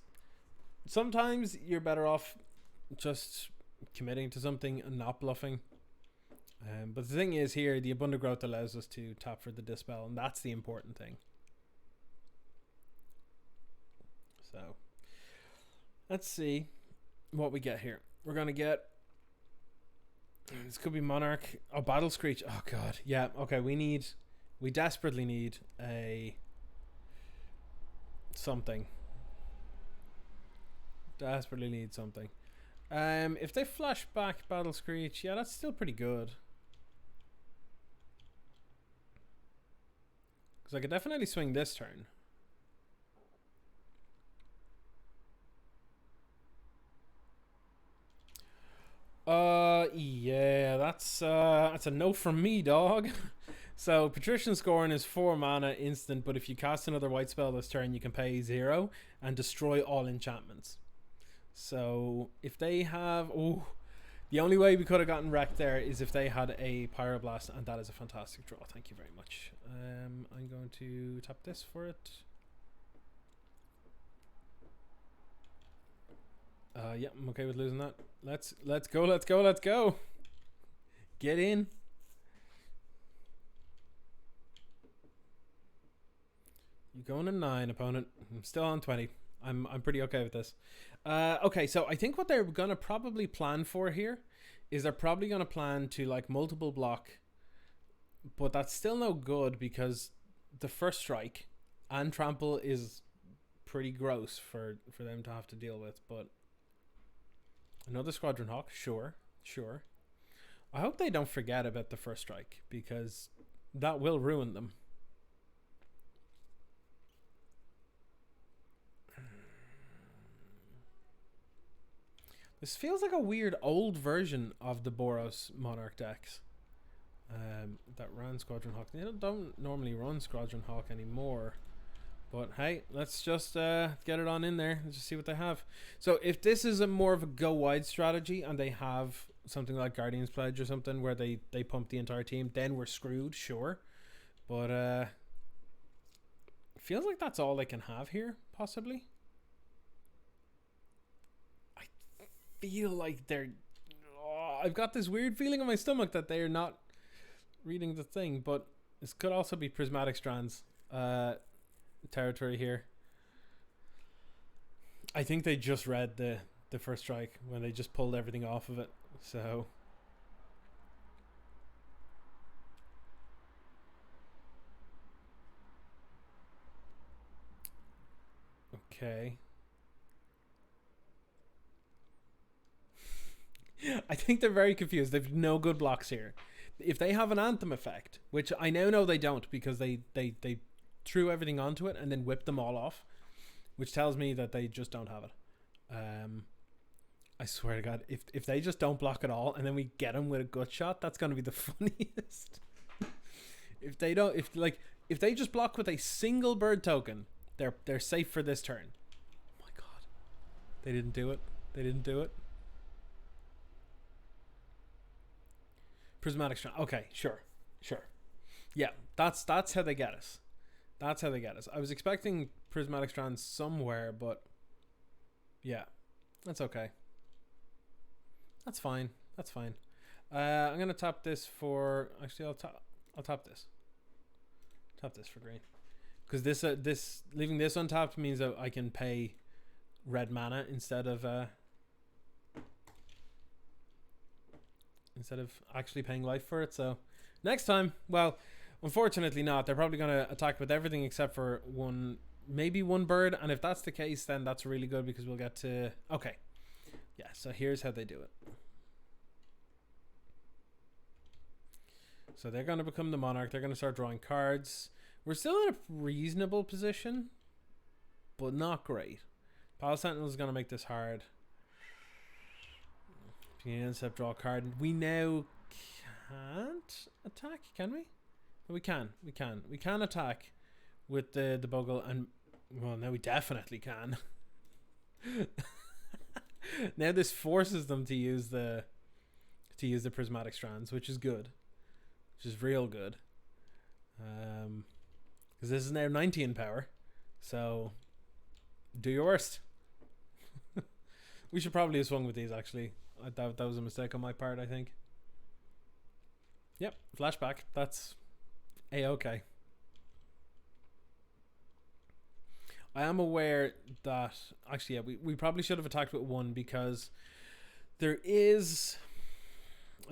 sometimes you're better off just committing to something and not bluffing. But the thing is here, the Abundant Growth allows us to tap for the Dispel, and that's the important thing. So, let's see what we get here. We're going to get... This could be Monarch. Oh, Battle Screech. Oh, God. Yeah, okay, we need We desperately need a something. Desperately need something. If they flash back Battle Screech, yeah, that's still pretty good. Because I could definitely swing this turn. Yeah, that's a no from me, dog. So Patrician Scorn is 4 mana instant, but if you cast another white spell this turn, you can pay 0 and destroy all enchantments. So if they have, the only way we could have gotten wrecked there is if they had a Pyroblast, and that is a fantastic draw. Thank you very much. I'm going to tap this for it. Yeah, I'm okay with losing that. Let's go. Get in. You're going to 9, opponent. I'm still on 20. I'm pretty okay with this. Okay, so I think what they're gonna probably plan for here is they're probably gonna plan to like multiple block, but that's still no good because the first strike and trample is pretty gross for them to have to deal with. But another Squadron Hawk, sure. I hope they don't forget about the first strike because that will ruin them. This feels like a weird old version of the Boros Monarch decks that ran Squadron Hawk. They don't normally run Squadron Hawk anymore. But hey, let's just get it on in there and just see what they have. So if this is a more of a go wide strategy and they have something like Guardian's Pledge or something where they pump the entire team, then we're screwed, sure. But feels like that's all they can have here, possibly. I feel like they're... I've got this weird feeling in my stomach that they're not reading the thing, but this could also be Prismatic Strands territory here. I think they just read the first strike when they just pulled everything off of it. So okay. I think they're very confused. They've no good blocks here. If they have an Anthem effect, which I now know they don't because they threw everything onto it and then whipped them all off, which tells me that they just don't have it. I swear to God, if they just don't block at all and then we get them with a gut shot, that's going to be the funniest. If they just block with a single bird token, they're safe for this turn. Oh my God, they didn't do it. Prismatic Strand. Okay, sure. Yeah, that's how they get us. I was expecting Prismatic Strands somewhere, but yeah, that's okay. That's fine. I'm gonna tap this for. Actually, I'll tap this. Tap this for green, because this leaving this untapped means that I can pay red mana instead of actually paying life for it. So next time, well, unfortunately not. They're probably going to attack with everything except for maybe one bird, and if that's the case, then that's really good because we'll get to... Okay. Yeah, so here's how they do it. So they're going to become the Monarch. They're going to start drawing cards. We're still in a reasonable position, but not great. Palace Sentinel is going to make this hard. Step, draw a card. We now can't attack, can we? We can attack with the Bogle, and well, now we definitely can. Now this forces them to use the Prismatic Strands, which is good, which is real good. Because this is now 19 power, so do your worst. We should probably have swung with these actually. That was a mistake on my part, I think. Yep, flashback. That's A-okay. I am aware that... Actually, yeah, we probably should have attacked with one because there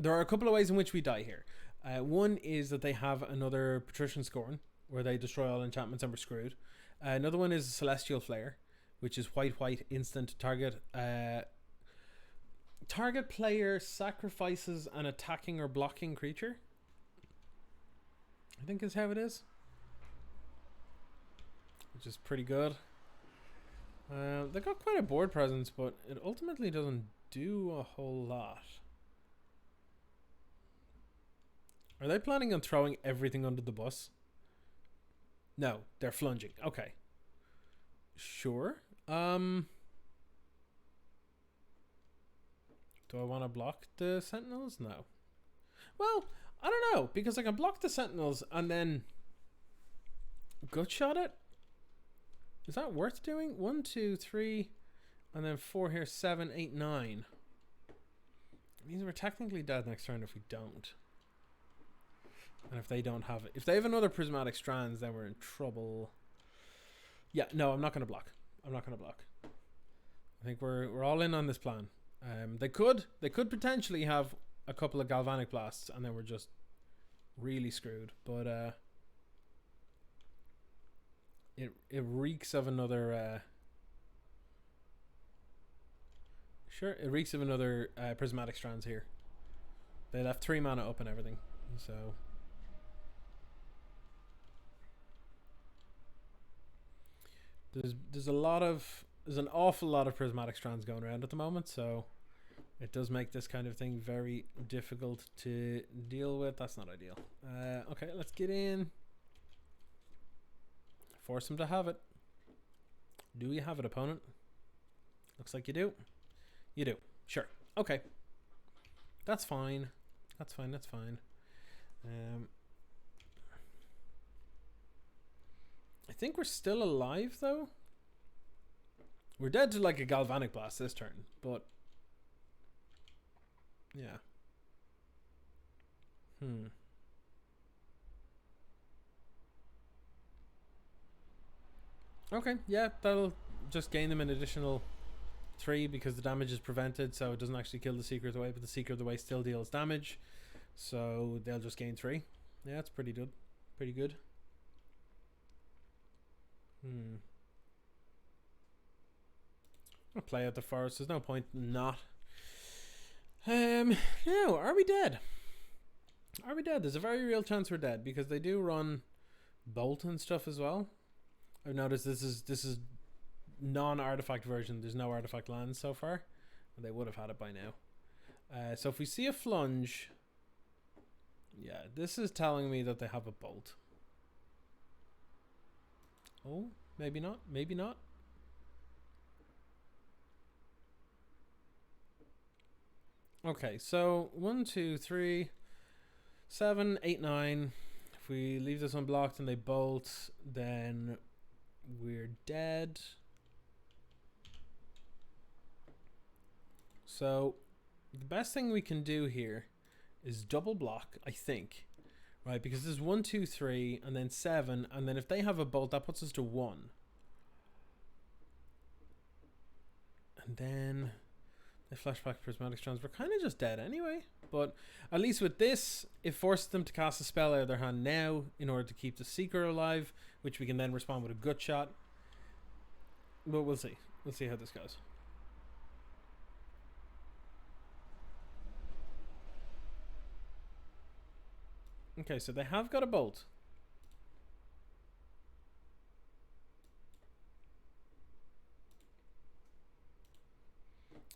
are a couple of ways in which we die here. One is that they have another Patrician Scorn, where they destroy all enchantments and we're screwed. Another one is Celestial Flare, which is white instant target. Target player sacrifices an attacking or blocking creature, I think is how it is, which is pretty good. They got quite a board presence, but it ultimately doesn't do a whole lot. Are they planning on throwing everything under the bus? No, they're flunging. Okay. Sure. Do I want to block the Sentinels? No. Well, I don't know, because I can block the Sentinels and then Gutshot it? Is that worth doing? 1, 2, 3, and then 4 here, 7, 8, 9. It means we're technically dead next turn if we don't. And if they don't have it. If they have another Prismatic Strands, then we're in trouble. Yeah, no, I'm not going to block. I'm not going to block. I think we're all in on this plan. They could potentially have a couple of Galvanic Blasts, and then we're just really screwed. But it reeks of another. Sure, it reeks of another Prismatic Strands here. They left 3 mana up and everything, so. There's an awful lot of Prismatic Strands going around at the moment, so it does make this kind of thing very difficult to deal with. That's not ideal. Okay, let's get in. Force him to have it. Do you have it, opponent? Looks like you do. You do. Sure. Okay. That's fine. That's fine. That's fine. I think we're still alive, though. We're dead to like a Galvanic Blast this turn, but yeah. Okay, yeah, that'll just gain them an additional 3 because the damage is prevented, so it doesn't actually kill the Seeker of the Way, but the Seeker of the Way still deals damage, so they'll just gain 3. Yeah, it's pretty good. Pretty good. I'll play out the forest. There's no point in not. No, are we dead? Are we dead? There's a very real chance we're dead because they do run Bolt and stuff as well. I've noticed this is non-artifact version. There's no artifact lands so far. They would have had it by now. So if we see a Flunge, yeah, this is telling me that they have a Bolt. Oh, maybe not. Maybe not. Okay, so 1, 2, 3, 7, 8, 9. If we leave this unblocked and they bolt, then we're dead. So the best thing we can do here is double block, I think. Right, because there's 1, 2, 3, and then 7, and then if they have a bolt, that puts us to 1. And then they flashback Prismatic Strands. We're kind of just dead anyway. But at least with this, it forces them to cast a spell out of their hand now in order to keep the Seeker alive, which we can then respond with a gut shot. But we'll see. We'll see how this goes. Okay, so they have got a bolt.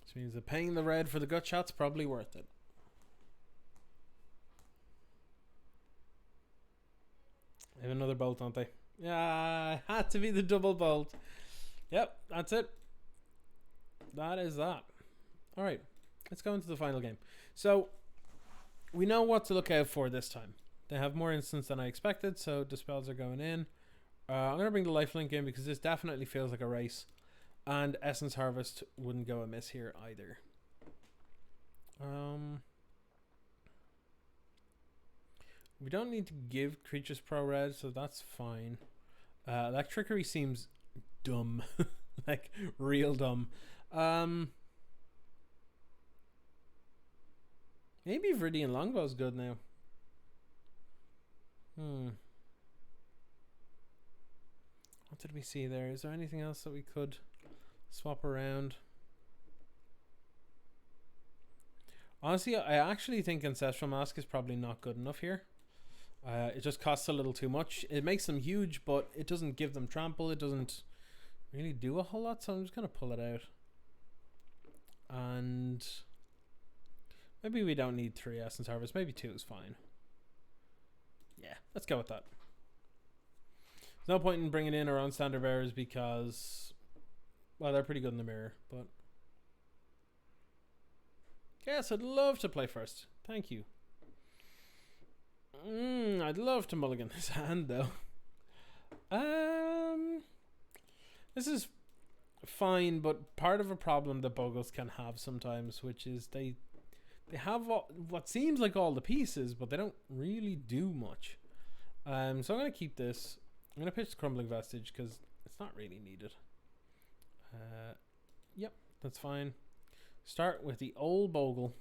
Which means that paying the red for the gut shot's probably worth it. They have another bolt, don't they? Yeah, had to be the double bolt. Yep, that's it. That is that. Alright, let's go into the final game. So, we know what to look out for this time. They have more instants than I expected, so Dispels are going in. I'm going to bring the Lifelink in because this definitely feels like a race. And Essence Harvest wouldn't go amiss here either. We don't need to give creatures pro red, so that's fine. Electrickery seems dumb. Like, real dumb. Maybe Viridian Longbow's good now. What did we see there? Is there anything else that we could swap around? Honestly, I actually think Ancestral Mask is probably not good enough here. It just costs a little too much. It makes them huge, but it doesn't give them trample. It doesn't really do a whole lot, so I'm just going to pull it out. And maybe we don't need 3 Essence Harvest. Maybe 2 is fine. Yeah, let's go with that. There's no point in bringing in our own Standard Bearers because, well, they're pretty good in the mirror, but yes, I'd love to play first. Thank you. I'd love to mulligan this hand though. This is fine, but part of a problem that Bogles can have sometimes, which is they have what seems like all the pieces, but they don't really do much. So I'm gonna keep this. I'm gonna pitch the Crumbling Vestige because it's not really needed. Yep, that's fine. Start with the old Bogle.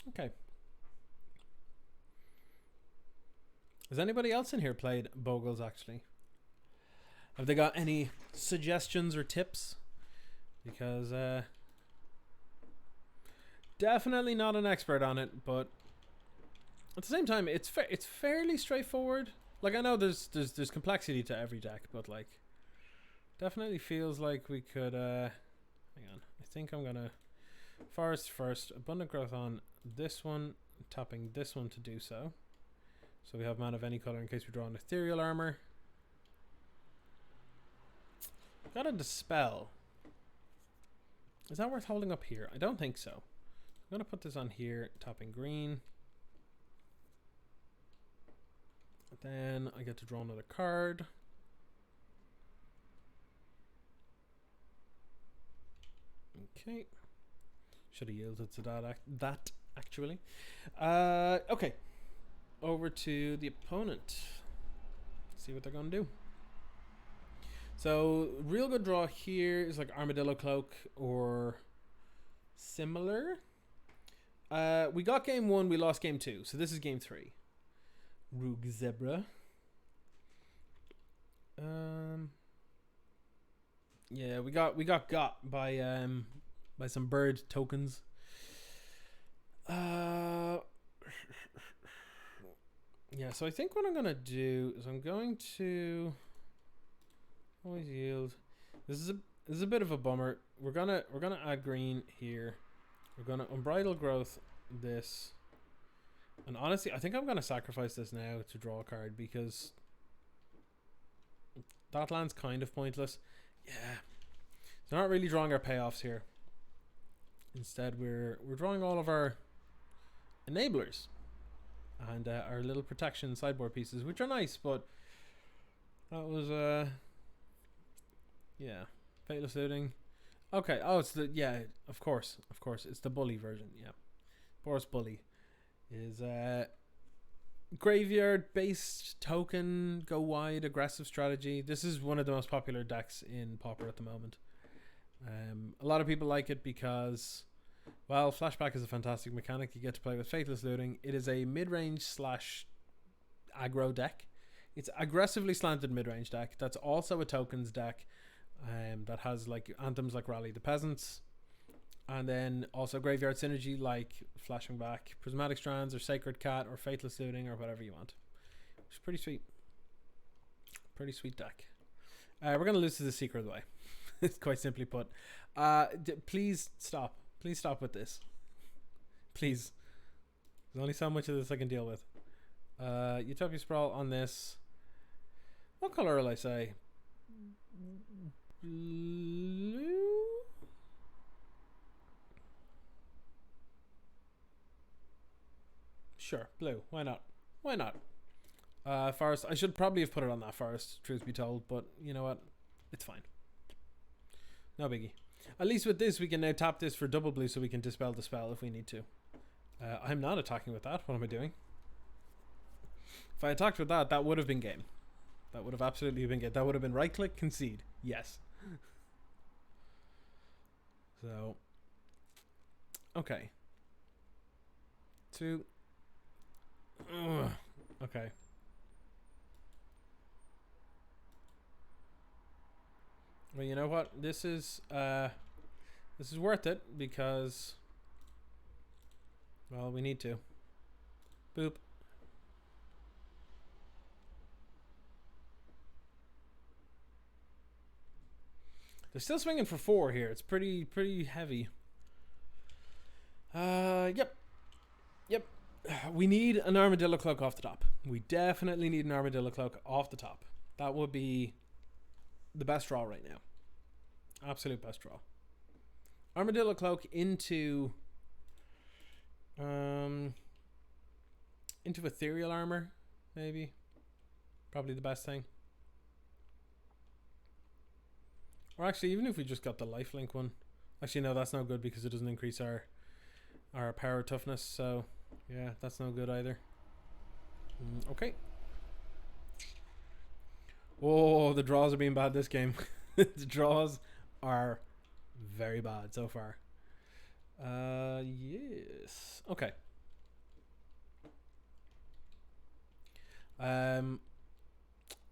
Okay. Has anybody else in here played Bogles actually? Have they got any suggestions or tips? Because definitely not an expert on it, but at the same time it's fairly straightforward. Like, I know there's complexity to every deck, but like definitely feels like we could hang on. I think I'm gonna Forest first, Abundant Growth on this one, tapping this one to do so. So we have mana of any color in case we draw an Ethereal Armor. Got a Dispel. Is that worth holding up here? I don't think so. I'm gonna put this on here, tapping green. Then I get to draw another card. Okay. Should have yielded to that actually. Okay. Over to the opponent. See what they're gonna do. So real good draw here is like Armadillo Cloak or similar. We got game 1, we lost game 2, so this is game 3. Rogue Zebra. Yeah, we got by some bird tokens. Yeah, so I think what I'm gonna do is I'm going to always yield. This is a bit of a bummer. We're gonna add green here. We're gonna Unbridled Growth this. And honestly, I think I'm gonna sacrifice this now to draw a card because that land's kind of pointless. Yeah. So not really drawing our payoffs here. Instead, we're drawing all of our enablers and our little protection sideboard pieces, which are nice, but that was yeah, Fatalist Looting. Okay, oh, it's the, yeah, of course, it's the bully version. Yeah, Boros Bully is graveyard based token, go wide, aggressive strategy. This is one of the most popular decks in Pauper at the moment. A lot of people like it because, well, Flashback is a fantastic mechanic. You get to play with Fatalist Looting. It is a mid-range / aggro deck. It's aggressively slanted mid-range deck. That's also a tokens deck that has like anthems like Rally the Peasants, and then also graveyard synergy like Flashing Back, Prismatic Strands, or Sacred Cat, or Fatalist Looting, or whatever you want. It's pretty sweet. Pretty sweet deck. We're going to lose to the Seeker of the Way. It's quite simply put. Please stop. Please stop with this. Please. There's only so much of this I can deal with. Utopia Sprawl on this. What color will I say? Blue? Sure, blue. Why not? Why not? Forest. I should probably have put it on that Forest, truth be told, but you know what? It's fine. No biggie. At least with this, we can now tap this for double blue so we can dispel the spell if we need to. I'm not attacking with that. What am I doing? If I attacked with that, that would have been game. That would have absolutely been game. That would have been right click, concede. Yes. So, okay. 2. Ugh. Okay. Well, you know what? This is worth it because, well, we need to. Boop. They're still swinging for 4 here. It's pretty heavy. Yep. We need an armadillo cloak off the top. We definitely need an armadillo cloak off the top. That would be the best draw right now. Absolute best draw. Armadillo cloak into ethereal armor, maybe. Probably the best thing. Or actually, even if we just got the lifelink one. Actually, no, that's no good because it doesn't increase our power toughness. So, yeah, that's no good either. Okay. Oh, the draws are being bad this game. The draws are very bad so far. Yes. Okay.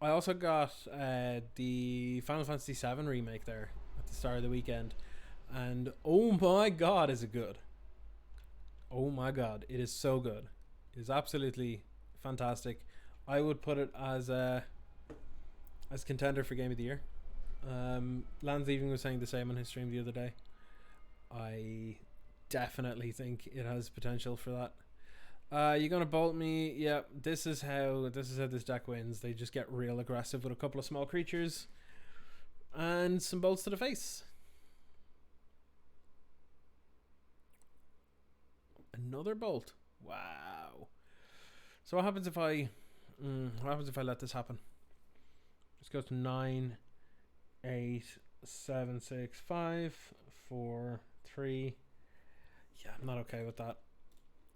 I also got the Final Fantasy VII remake there at the start of the weekend, and oh my god, is it good! Oh my god, it is so good. It is absolutely fantastic. I would put it as contender for Game of the Year. Lance Leaving was saying the same on his stream the other day. I definitely think it has potential for that. You're gonna bolt me? Yeah. This is how this deck wins. They just get real aggressive with a couple of small creatures and some bolts to the face. Another bolt. Wow. So what happens if I let this happen? Let's go to 9, 8, 7, 6, 5, 4, 3. Yeah, I'm not okay with that.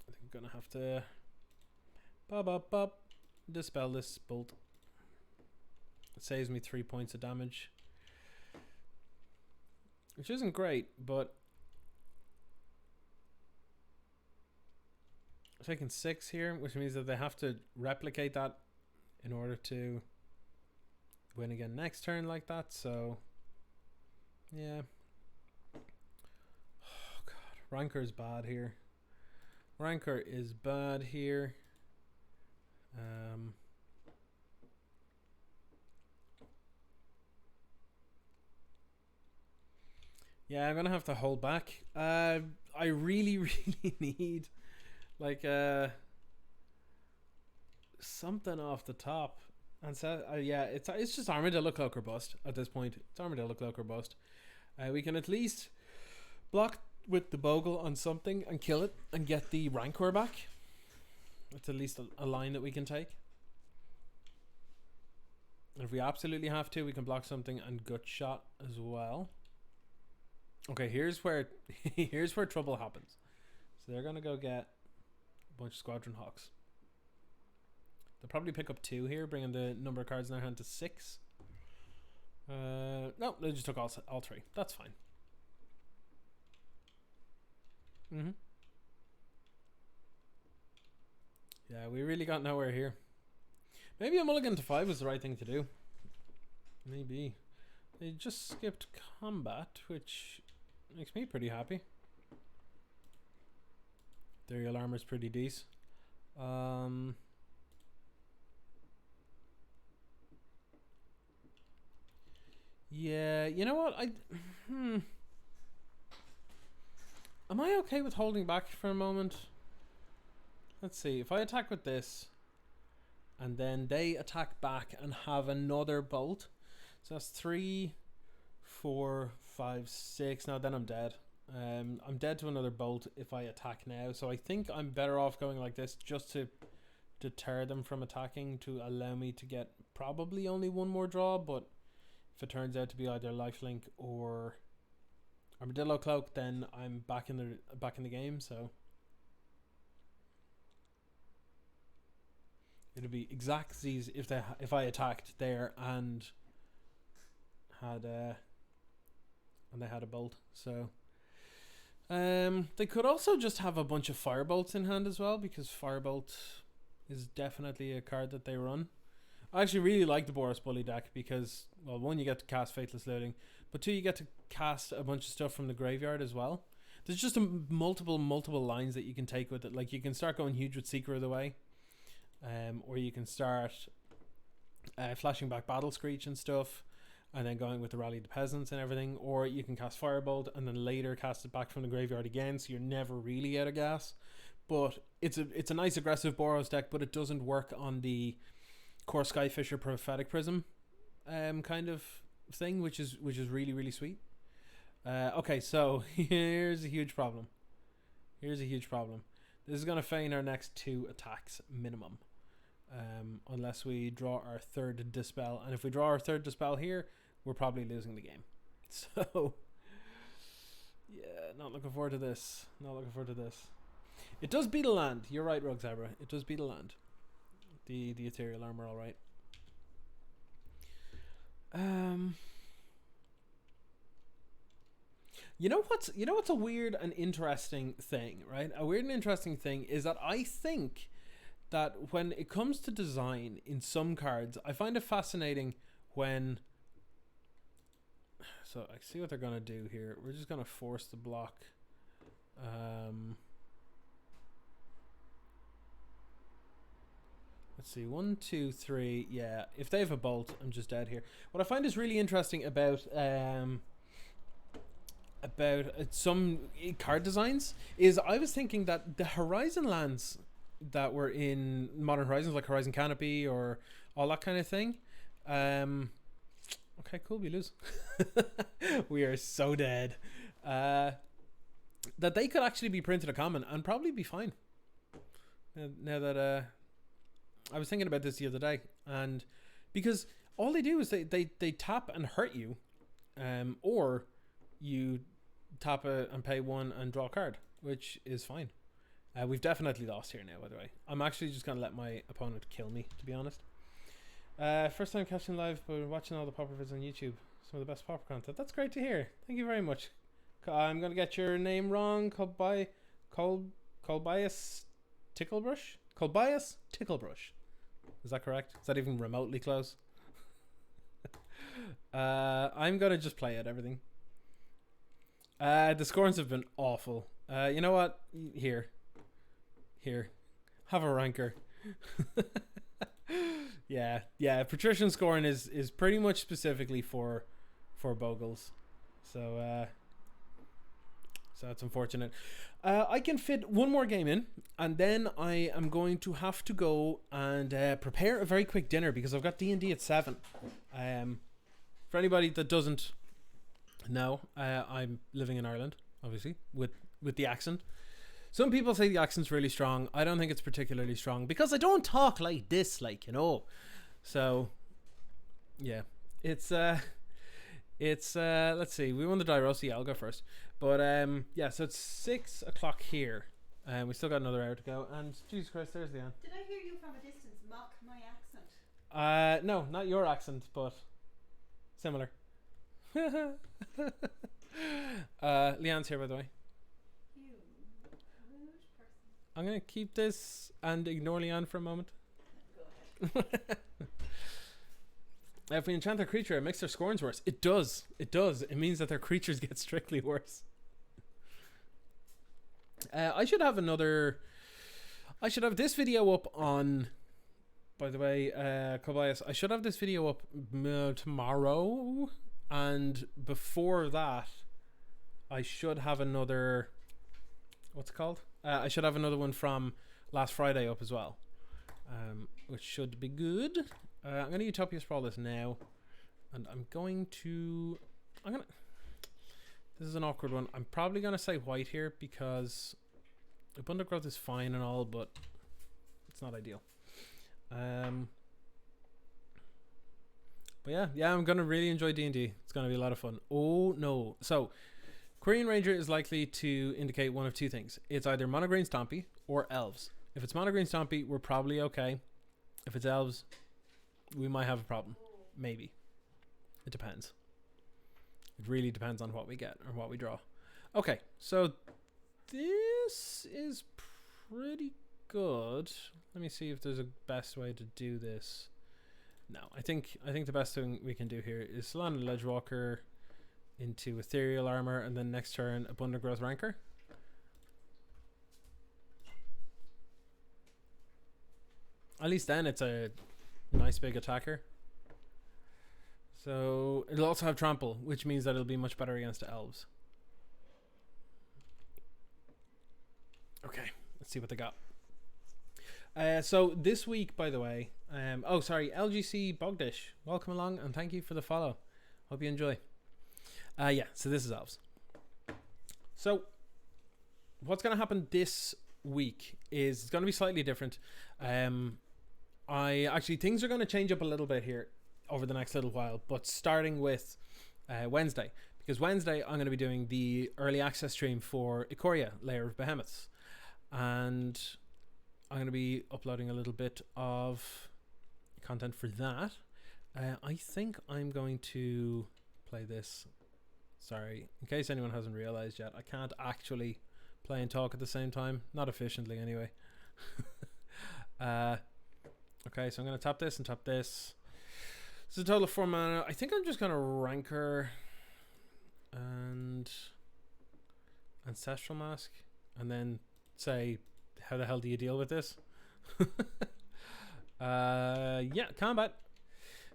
I think I'm gonna have to dispel this bolt. It saves me 3 points of damage, which isn't great, but I'm taking 6 here, which means that they have to replicate that in order to win again next turn like that. So yeah. Oh god, Rancor is bad here. Rancor is bad here. Yeah, I'm gonna have to hold back. I really need like something off the top. And so yeah, it's just Armadillo Cloak or bust at this point. It's Armadillo Cloak or bust. We can at least block with the Bogle on something and kill it and get the Rancor back. It's at least a line that we can take. And if we absolutely have to, we can block something and gut shot as well. Okay, here's where trouble happens. So they're gonna go get a bunch of Squadron Hawks. They'll probably pick up 2 here, bringing the number of cards in their hand to 6. No, they just took all 3. That's fine. Yeah, we really got nowhere here. Maybe a mulligan to 5 was the right thing to do. Maybe. They just skipped combat, which makes me pretty happy. Ethereal armor's pretty decent. Yeah, you know what? Am I okay with holding back for a moment? Let's see. If I attack with this, and then they attack back and have another bolt, so that's 3, 4, 5, 6. Now then I'm dead. I'm dead to another bolt if I attack now. So I think I'm better off going like this just to deter them from attacking, to allow me to get probably only one more draw. But if it turns out to be either lifelink or Armadillo Cloak, then I'm back in the game. So it'll be exactsies if I attacked there and they had a bolt. So They could also just have a bunch of Firebolts in hand as well, because Firebolt is definitely a card that they run. I actually really like the Boros Bully deck because, well, one, you get to cast Faithless Looting, but two, you get to cast a bunch of stuff from the graveyard as well. There's just multiple lines that you can take with it. Like, you can start going huge with Seeker of the Way, or you can start flashing back Battle Screech and stuff, and then going with the Rally the Peasants and everything, or you can cast Firebolt and then later cast it back from the graveyard again, so you're never really out of gas. But it's a nice aggressive Boros deck, but it doesn't work on the core Skyfisher Prophetic Prism kind of thing, which is really sweet. Okay, so here's a huge problem. This is going to feign our next 2 attacks minimum, unless we draw our 3rd Dispel, and if we draw our 3rd Dispel here, we're probably losing the game. So yeah, not looking forward to this. It does beat a land. You're right, Rogue Zebra. It does beat a land. The Ethereal Armor, all right. You know what's a weird and interesting thing, right? A weird and interesting thing is that I think that when it comes to design in some cards, I find it fascinating when. So I see what they're gonna do here. We're just gonna force the block. Let's see, 1, 2, 3. Yeah, if they have a bolt, I'm just dead here. What I find is really interesting about some card designs is I was thinking that the Horizon lands that were in Modern Horizons, like Horizon Canopy or all that kind of thing. Okay, cool, we lose. We are so dead. That they could actually be printed a common and probably be fine. Now that I was thinking about this the other day, and because all they do is they tap and hurt you, or you tap and pay 1 and draw a card, which is fine. We've definitely lost here now, by the way. I'm actually just going to let my opponent kill me, to be honest. First time catching live, but watching all the Pauper vids on YouTube. Some of the best Pauper content. That's great to hear. Thank you very much. I'm going to get your name wrong. Colbias Ticklebrush? Colbias Ticklebrush. Is that correct? Is that even remotely close? I'm going to just play at everything. The scores have been awful. You know what? Here. Have a ranker. Yeah. Patrician scoring is pretty much specifically for Bogles. So that's unfortunate. I can fit one more game in, and then I am going to have to go and prepare a very quick dinner because I've got D&D at 7. For anybody that doesn't know, I'm living in Ireland, obviously, with the accent. Some people say the accent's really strong. I don't think it's particularly strong because I don't talk like this, So, yeah, it's let's see. We won the Dairosi. I'll go first, but yeah. So it's 6 o'clock here, and we still got another hour to go. And Jesus Christ, there's Leanne. Did I hear you from a distance mock my accent? No, not your accent, but similar. Leanne's here, by the way. I'm going to keep this and ignore Leanne for a moment. Go ahead. If we enchant their creature, it makes their scorings worse. It does. It means that their creatures get strictly worse. I should have this video up on, by the way, Kobayas, I should have this video up tomorrow. And before that, I should have another, what's it called? I should have another one from last Friday up as well, which should be good. I'm going to Utopia Sprawl this now, and this is an awkward one. I'm probably going to say white here because Abundant Growth is fine and all, but it's not ideal. But yeah, I'm going to really enjoy D&D. It's going to be a lot of fun. Oh, no. So, Quirion Ranger is likely to indicate one of two things. It's either Mono Green Stompy or Elves. If it's Mono Green Stompy, we're probably okay. If it's Elves, we might have a problem. Maybe. It depends. It really depends on what we get or what we draw. Okay, so this is pretty good. Let me see if there's a best way to do this. No, I think the best thing we can do here is Salon and Ledgewalker into Ethereal Armor, and then next turn Abundant Growth Rancor. At least then it's a nice big attacker. So it'll also have Trample, which means that it'll be much better against elves. Okay, let's see what they got. So this week, by the way, LGC Bogdish, welcome along and thank you for the follow. Hope you enjoy. Yeah, so this is elves. So what's going to happen this week is it's going to be slightly different. Things are going to change up a little bit here over the next little while, but starting with Wednesday, because Wednesday I'm going to be doing the early access stream for Ikoria, Lair of Behemoths, and I'm going to be uploading a little bit of content for that. I think I'm going to play this. Sorry, in case anyone hasn't realized yet, I can't actually play and talk at the same time, not efficiently anyway. Okay, so I'm going to tap this and tap this. It's a total of 4 mana. I think I'm just going to Rancor and Ancestral Mask, and then say, how the hell do you deal with this? Yeah, combat.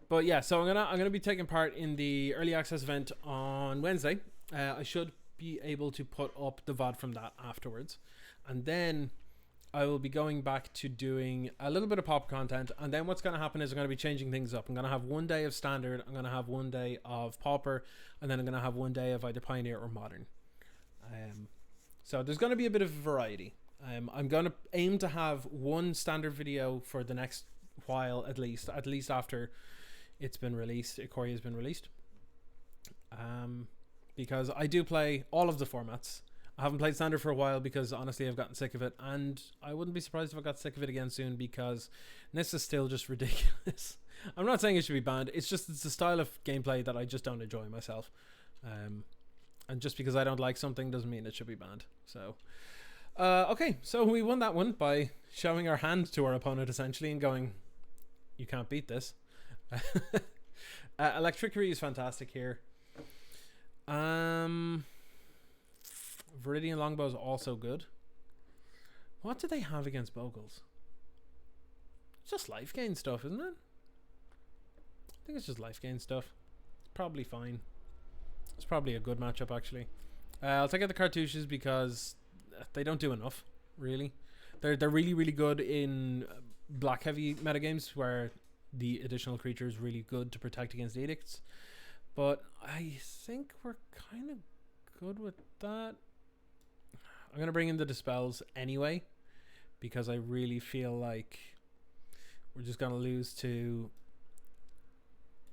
But yeah, so I'm gonna be taking part in the early access event on Wednesday. I should be able to put up the VOD from that afterwards, and then I will be going back to doing a little bit of pop content. And then what's going to happen is I'm going to be changing things up. I'm going to have one day of standard, I'm going to have one day of Pauper, and then I'm going to have one day of either Pioneer or Modern. So there's going to be a bit of variety. I'm going to aim to have one standard video for the next while, at least after it's been released, Ikoria has been released. Because I do play all of the formats. I haven't played standard for a while because honestly I've gotten sick of it, and I wouldn't be surprised if I got sick of it again soon, because this is still just ridiculous. I'm not saying it should be banned, it's a style of gameplay that I just don't enjoy myself. And just because I don't like something doesn't mean it should be banned. So okay, so we won that one by showing our hand to our opponent essentially and going, you can't beat this. Electricity is fantastic here. Viridian Longbow is also good. What do they have against Bogles? It's just life gain stuff, isn't it? I think it's just life gain stuff. It's probably fine. It's probably a good matchup actually. I'll take out the cartouches because they don't do enough, really. They're really, really good in black heavy metagames where the additional creature is really good to protect against edicts. But I think we're kind of good with that. I'm going to bring in the Dispels anyway, because I really feel like we're just going to lose to...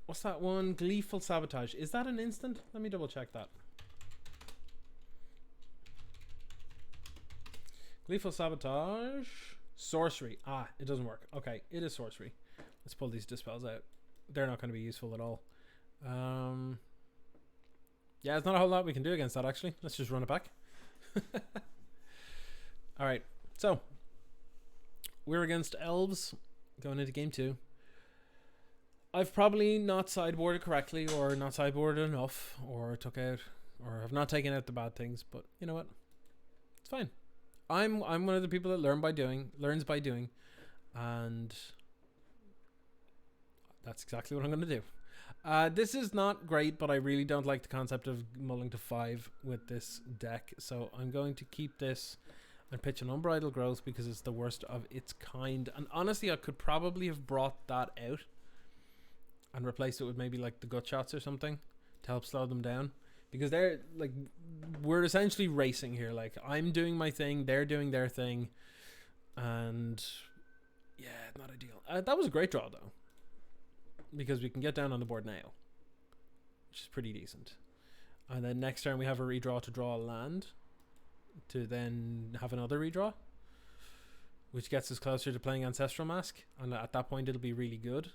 What's that one? Gleeful Sabotage. Is that an instant? Let me double check that. Gleeful Sabotage. Sorcery. Ah, it doesn't work. Okay, it is sorcery. Let's pull these Dispels out. They're not going to be useful at all. Yeah, there's not a whole lot we can do against that actually. Let's just run it back. Alright, so we're against elves going into game 2. I've probably not sideboarded correctly, or not sideboarded enough, or took out, or have not taken out the bad things, but you know what? It's fine. I'm one of the people that learns by doing, and that's exactly what I'm going to do. This is not great, but I really don't like the concept of mulling to 5 with this deck, so I'm going to keep this and pitch an Unbridled Growth because it's the worst of its kind. And honestly, I could probably have brought that out and replaced it with maybe like the Gut Shots or something to help slow them down, because they're like, we're essentially racing here. Like, I'm doing my thing, they're doing their thing, and yeah, not ideal. That was a great draw though, because we can get down on the board now, which is pretty decent. And then next turn we have a redraw to draw a land, to then have another redraw, which gets us closer to playing Ancestral Mask, and at that point it'll be really good.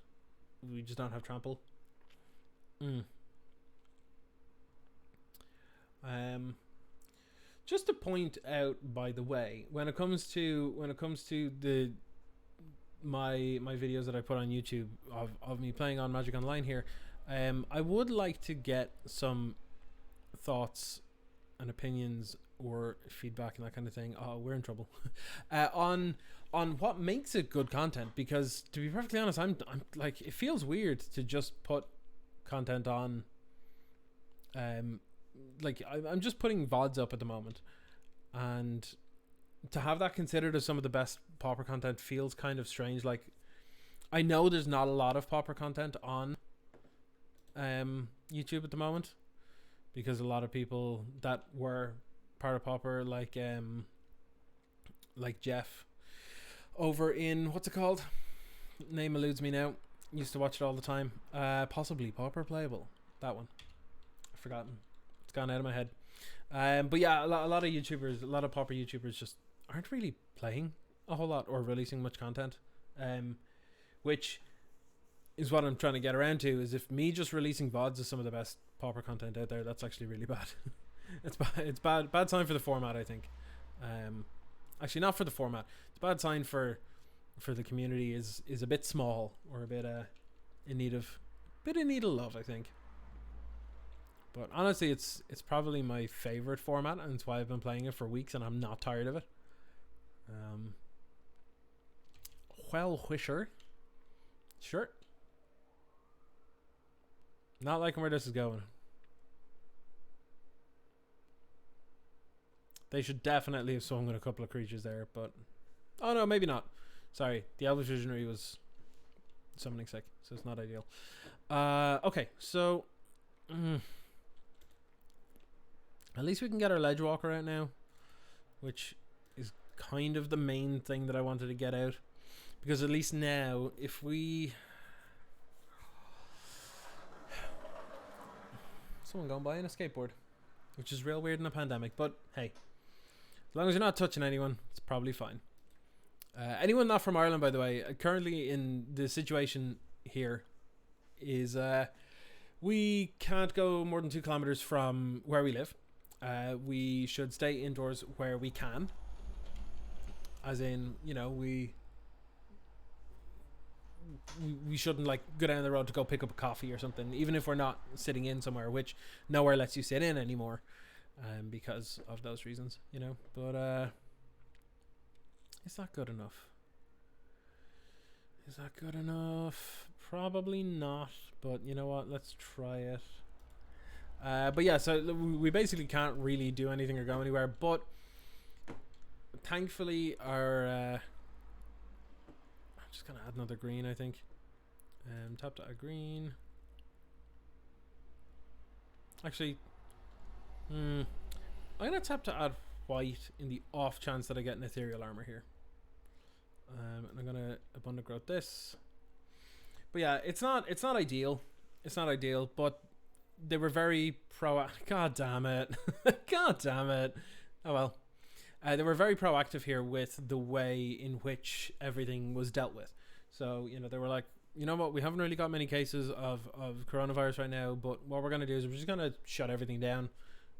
We just don't have trample. just to point out, by the way, when it comes to the my videos that I put on YouTube of me playing on Magic Online here, I would like to get some thoughts and opinions or feedback and that kind of thing. Oh, we're in trouble. On what makes it good content, because to be perfectly honest, I'm like, it feels weird to just put content on. Like I'm just putting VODs up at the moment, and to have that considered as some of the best Pauper content feels kind of strange. Like, I know there's not a lot of Pauper content on YouTube at the moment, because a lot of people that were part of Pauper, like Jeff over in, what's it called? Name eludes me now. Used to watch it all the time. Possibly Pauper Playable. That one. I've forgotten. It's gone out of my head. But yeah, a lot of YouTubers, a lot of Pauper YouTubers just aren't really playing a whole lot or releasing much content. Which is what I'm trying to get around to, is if me just releasing VODs is some of the best Pauper content out there, that's actually really bad. It's bad sign for the format, I think. Actually, not for the format. It's a bad sign for the community is a bit small, or a bit in need of love, I think. But honestly, it's probably my favorite format, and it's why I've been playing it for weeks, and I'm not tired of it. Well, Whisher. Sure. Not liking where this is going. They should definitely have swung with a couple of creatures there, but... Oh no, maybe not. Sorry, the Elvish Visionary was summoning sick, so it's not ideal. Okay, so... At least we can get our Ledgewalker out now, which is kind of the main thing that I wanted to get out. Because at least now, if we... Someone going by on a skateboard, which is real weird in a pandemic, but hey, as long as you're not touching anyone, it's probably fine. Anyone not from Ireland, by the way, currently in the situation here is we can't go more than 2 kilometers from where we live. We should stay indoors where we can, as in, you know, we shouldn't like go down the road to go pick up a coffee or something, even if we're not sitting in somewhere, which nowhere lets you sit in anymore, because of those reasons, you know. But is that good enough? Is that good enough? Probably not, but you know what, let's try it. But yeah, so we basically can't really do anything or go anywhere, but thankfully our I'm just gonna add another green, I think. Tap to add green. Actually, I'm gonna tap to add white in the off chance that I get an ethereal armor here. And I'm gonna abundant growth this. But yeah, it's not ideal. It's not ideal, but they were very God damn it. God damn it. Oh well. They were very proactive here with the way in which everything was dealt with. So, you know, they were like, you know what, we haven't really got many cases of coronavirus right now, but what we're going to do is we're just going to shut everything down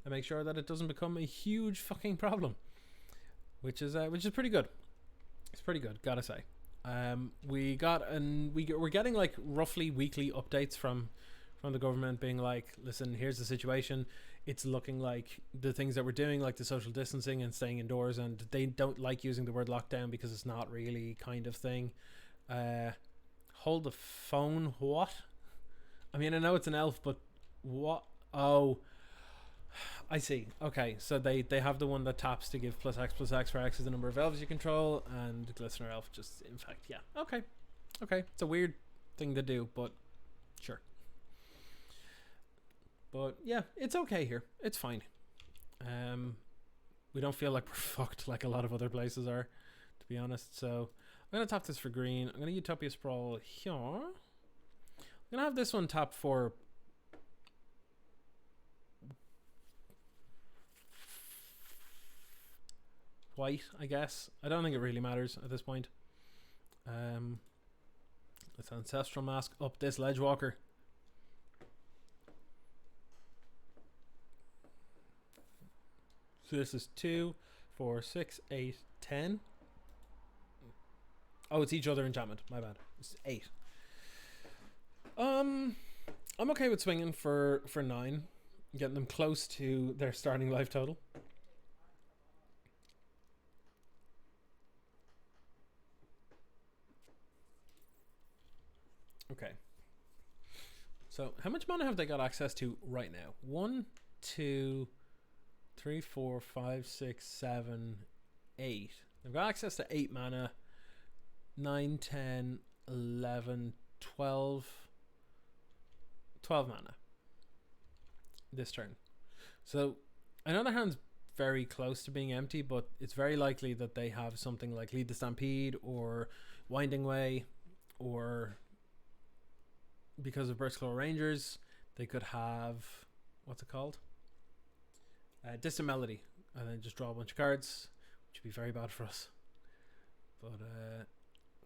and make sure that it doesn't become a huge fucking problem. Which is pretty good. It's pretty good, gotta say. We're getting like roughly weekly updates from the government being like, listen, here's the situation. It's looking like the things that we're doing, like the social distancing and staying indoors, and they don't like using the word lockdown because it's not really kind of thing. Hold the phone, what? I mean, I know it's an elf, but what? Oh, I see. Okay, so they have the one that taps to give +X, where X is the number of elves you control, and Glistener Elf just, in fact, yeah. Okay. It's a weird thing to do, but sure. But yeah, it's okay here. It's fine. We don't feel like we're fucked like a lot of other places are, to be honest. So I'm gonna tap this for green. I'm gonna Utopia Sprawl here. I'm gonna have this one tap for white, I guess. I don't think it really matters at this point. Let's Ancestral Mask up this So this is 2, 4, 6, 8, 10. Oh, it's each other enchantment. My bad. It's 8. I'm okay with swinging for 9, getting them close to their starting life total. Okay. So how much mana have they got access to right now? 1, 2, 3, 4, 5, 6, 7, 8. They've got access to 8 mana. 9, 10, 11, 12 mana this turn. So I know their hand's very close to being empty, but it's very likely that they have something like Lead the Stampede or Winding Way, or because of Burstclaw Rangers they could have, what's it called, Distant Melody, and then just draw a bunch of cards, which would be very bad for us. But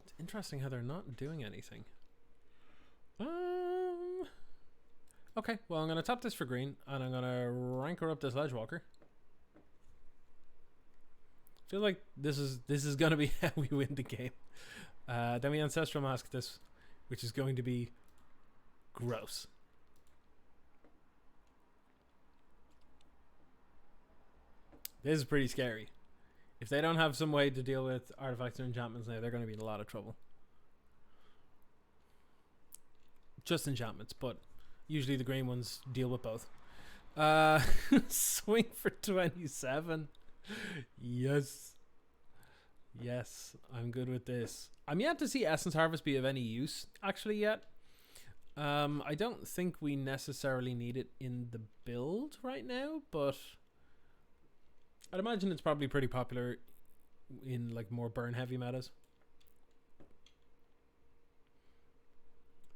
it's interesting how they're not doing anything. Okay, well, I'm going to tap this for green, and I'm going to rancor up this Ledgewalker. I feel like this is going to be how we win the game. Then we Ancestral Mask this, which is going to be gross. This is pretty scary. If they don't have some way to deal with artifacts or enchantments now, they're going to be in a lot of trouble. Just enchantments, but usually the green ones deal with both. Swing for 27. Yes. Yes, I'm good with this. I'm yet to see Essence Harvest be of any use, actually, yet. I don't think we necessarily need it in the build right now, but I'd imagine it's probably pretty popular in like more burn heavy metas.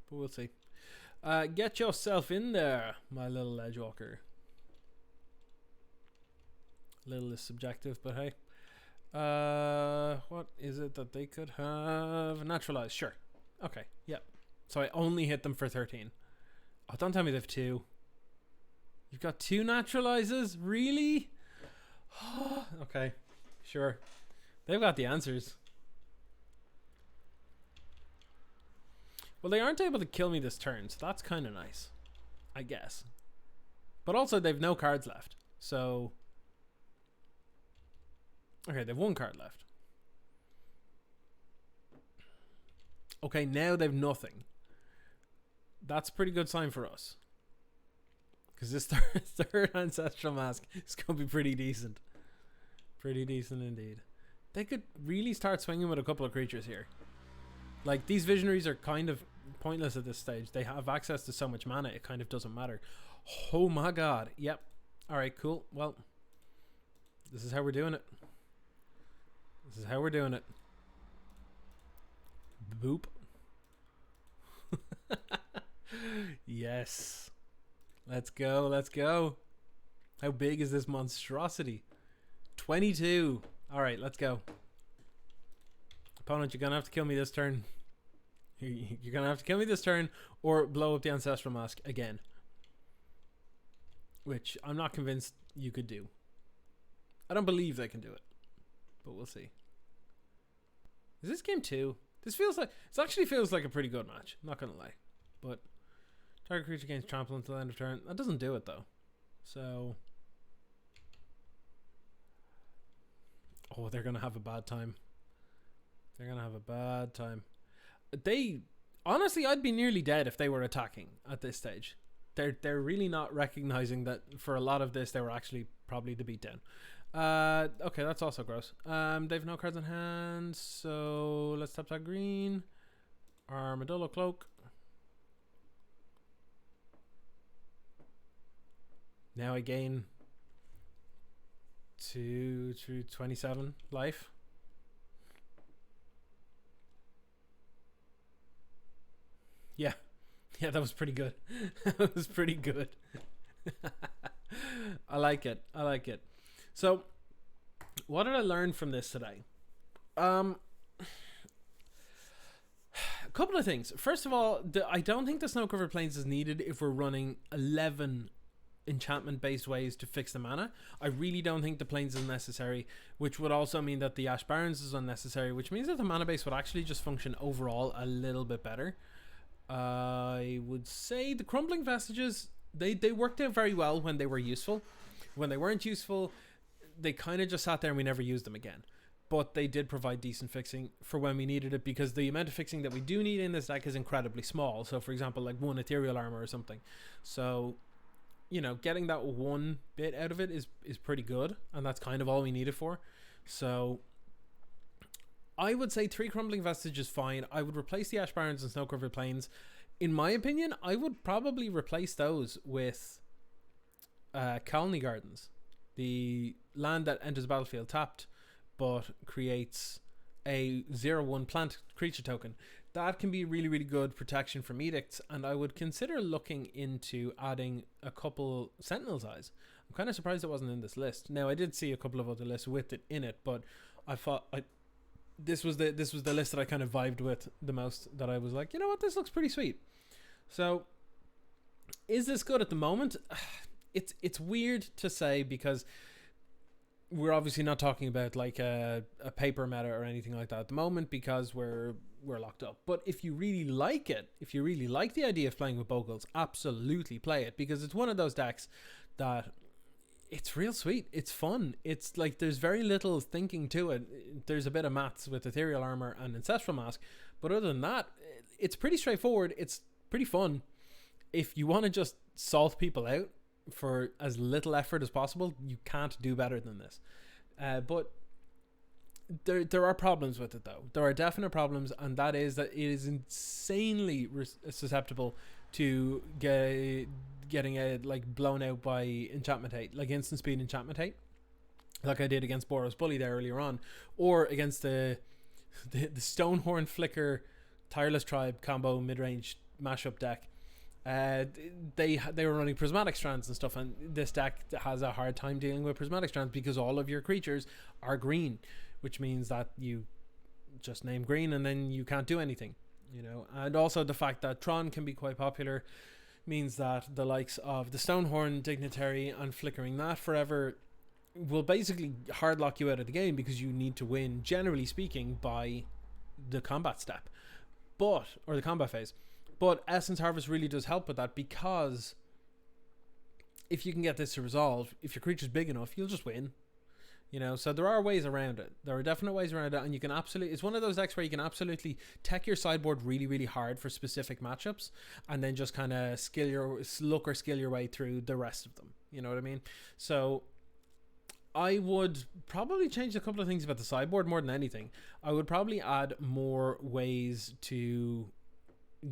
But we'll see. Get yourself in there, my little Ledgewalker. Little is subjective, but hey. What is it that they could have? Naturalize, sure. Okay, yep. So I only hit them for 13. Oh, don't tell me they have 2. You've got 2 naturalizes? Really? Okay, sure. They've got the answers. Well, they aren't able to kill me this turn, so that's kind of nice, I guess. But also, they've no cards left, so... Okay, they've 1 card left. Okay, now they've nothing. That's a pretty good sign for us. Because this third Ancestral Mask is going to be pretty decent. Pretty decent indeed. They could really start swinging with a couple of creatures here. Like, these Visionaries are kind of pointless at this stage. They have access to so much mana, it kind of doesn't matter. Oh my god. Yep. Alright, cool. Well, this is how we're doing it. This is how we're doing it. Boop. Yes. Let's go, let's go. How big is this monstrosity? 22. Alright, let's go. Opponent, you're gonna have to kill me this turn. You're gonna have to kill me this turn, or blow up the Ancestral Mask again. Which I'm not convinced you could do. I don't believe they can do it. But we'll see. Is this game 2? This actually feels like a pretty good match. I'm not gonna lie. But target creature gains trample until the end of turn. That doesn't do it though. So they're gonna have a bad time. They're gonna have a bad time. They honestly, I'd be nearly dead if they were attacking at this stage. They're really not recognizing that for a lot of this they were actually probably the beatdown. Okay, that's also gross. They've no cards in hand, so let's tap that green. Armadillo Cloak. Now I gain 2 through 27 life. Yeah, that was pretty good. That was pretty good. I like it. So, what did I learn from this today? A couple of things. First of all, I don't think the Snow Covered Plains is needed if we're running 11 enchantment based ways to fix the mana. I really don't think the Plains is necessary, which would also mean that the Ash Barrens is unnecessary, which means that the mana base would actually just function overall a little bit better. I would say the Crumbling Vestiges, they worked out very well when they were useful. When they weren't useful, they kind of just sat there and we never used them again. But they did provide decent fixing for when we needed it, because the amount of fixing that we do need in this deck is incredibly small. So for example, like 1 ethereal armor or something. So, you know, getting that one bit out of it is pretty good, and that's kind of all we need it for. So I would say 3 Crumbling Vestige is fine. I would replace the Ash Barrens and Snow-Covered Plains. In my opinion, I would probably replace those with Colony Gardens, the land that enters the battlefield tapped but creates a 0/1 plant creature token. That can be really, really good protection from edicts, and I would consider looking into adding a couple Sentinel's Eyes. I'm kind of surprised it wasn't in this list. Now, I did see a couple of other lists with it in it, but I thought this was the list that I kind of vibed with the most, that I was like, you know what, this looks pretty sweet. So is this good at the moment? It's weird to say, because we're obviously not talking about like a paper meta or anything like that at the moment, because we're locked up. But if you really like it, if you really like the idea of playing with Bogles, absolutely play it, because it's one of those decks that it's real sweet. It's fun. It's like there's very little thinking to it. There's a bit of maths with Ethereal Armor and Ancestral Mask, but other than that, it's pretty straightforward. It's pretty fun. If you want to just salt people out for as little effort as possible, you can't do better than this. But there are problems with it, though. There are definite problems, and that is that it is insanely susceptible to getting like blown out by enchantment hate, like instant speed enchantment hate, like I did against Boros Bully there earlier on, or against the Stonehorn Flicker Tireless Tribe combo mid-range mashup deck. They were running prismatic strands and stuff, and this deck has a hard time dealing with prismatic strands because all of your creatures are green, which means that you just name green and then you can't do anything, you know. And also the fact that Tron can be quite popular means that the likes of the Stonehorn Dignitary and Flickering That Forever will basically hard lock you out of the game, because you need to win, generally speaking, by the combat step, or the combat phase. But Essence Harvest really does help with that, because if you can get this to resolve, if your creature's big enough, you'll just win. You know, so there are ways around it. There are definite ways around it, and you can absolutely... It's one of those decks where you can absolutely tech your sideboard really, really hard for specific matchups, and then just kind of skill your way through the rest of them. You know what I mean? So I would probably change a couple of things about the sideboard more than anything. I would probably add more ways to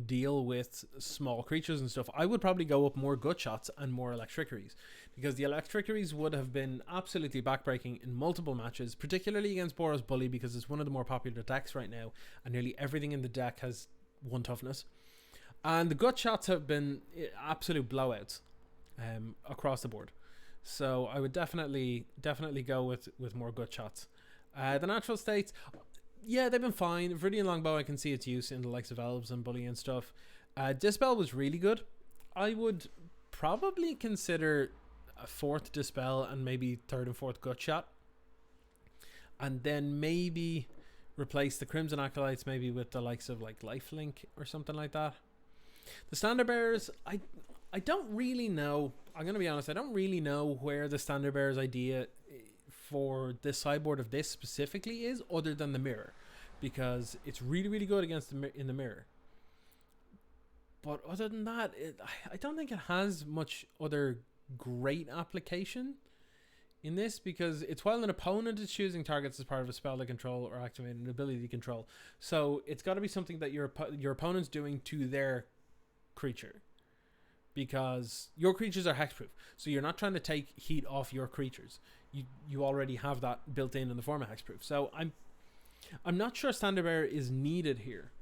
deal with small creatures and stuff. I would probably go up more gut shots and more electricaries, because the electricaries would have been absolutely backbreaking in multiple matches, particularly against Boros Bully, because it's one of the more popular decks right now, and nearly everything in the deck has 1 toughness. And the gut shots have been absolute blowouts across the board. So I would definitely go with more gut shots. The natural states, yeah, they've been fine. Viridian Longbow, I can see its use in the likes of Elves and Bully and stuff. Dispel was really good. I would probably consider a 4th Dispel and maybe 3rd and 4th Gut Shot. And then maybe replace the Crimson Acolytes maybe with the likes of like Lifelink or something like that. The Standard Bearers, I don't really know. I'm going to be honest, I don't really know where the Standard Bearers idea for this sideboard of this specifically is, other than the mirror, because it's really, really good against in the mirror. But other than that, I don't think it has much other great application in this, because it's while an opponent is choosing targets as part of a spell to control or activating an ability to control, so it's got to be something that your opponent's doing to their creature, because your creatures are hexproof, so you're not trying to take heat off your creatures. You already have that built in the form of hexproof. So I'm not sure Standard Bearer is needed here,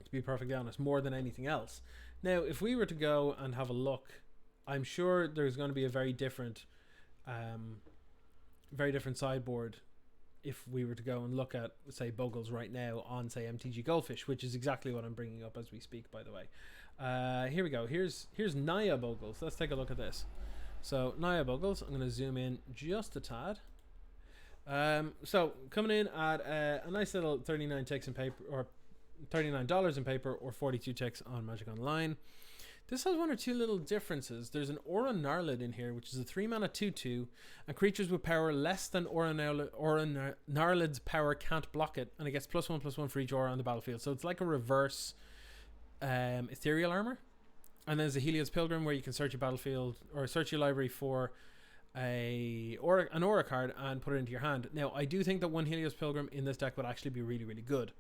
to be perfectly honest, more than anything else. Now, if we were to go and have a look, I'm sure there's going to be a very different sideboard if we were to go and look at, say, Bogles right now on, say, MTG Goldfish, which is exactly what I'm bringing up as we speak, by the way. Here we go. Here's Naya Bogles. Let's take a look at this. So Naya Bogles, I'm going to zoom in just a tad. So coming in at a nice little 39 ticks in paper, or $39 in paper, or 42 ticks on Magic Online. This has one or two little differences. There's an Aura Gnarlid in here, which is a 3-mana 2/2, and creatures with power less than Aura Gnarlid's power can't block it, and it gets +1/+1 for each aura on the battlefield. So it's like a reverse Ethereal Armor. And there's a Helios Pilgrim, where you can search your battlefield or search your library for an aura card and put it into your hand. Now, I do think that one Helios Pilgrim in this deck would actually be really, really good.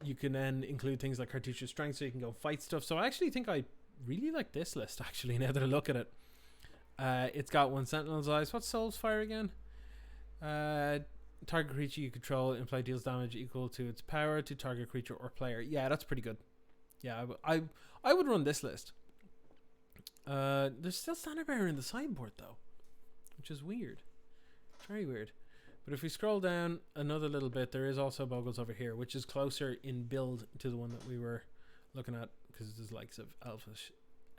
You can then include things like Cartouche's Strength, so you can go fight stuff. So I actually think I really like this list, actually, now that I look at it. It's got one Sentinel's Eyes. What's Soul's Fire again? Target creature you control in play deals damage equal to its power to target creature or player. Yeah, that's pretty good. Yeah, I would run this list. There's still Standard Bearer in the sideboard, though, which is weird. Very weird. But if we scroll down another little bit, there is also Bogles over here, which is closer in build to the one that we were looking at, because there's likes of Elfish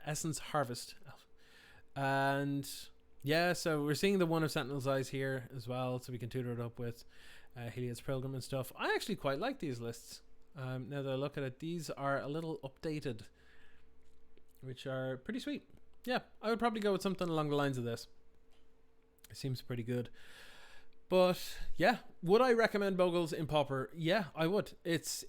Essence Harvest. And yeah, so we're seeing the one of Sentinel's Eyes here as well, so we can tutor it up with Helios Pilgrim and stuff. I actually quite like these lists. Now that I look at it, these are a little updated, which are pretty sweet. Yeah, I would probably go with something along the lines of this. It seems pretty good. But yeah, would I recommend Bogles in Pauper? Yeah, I would. It's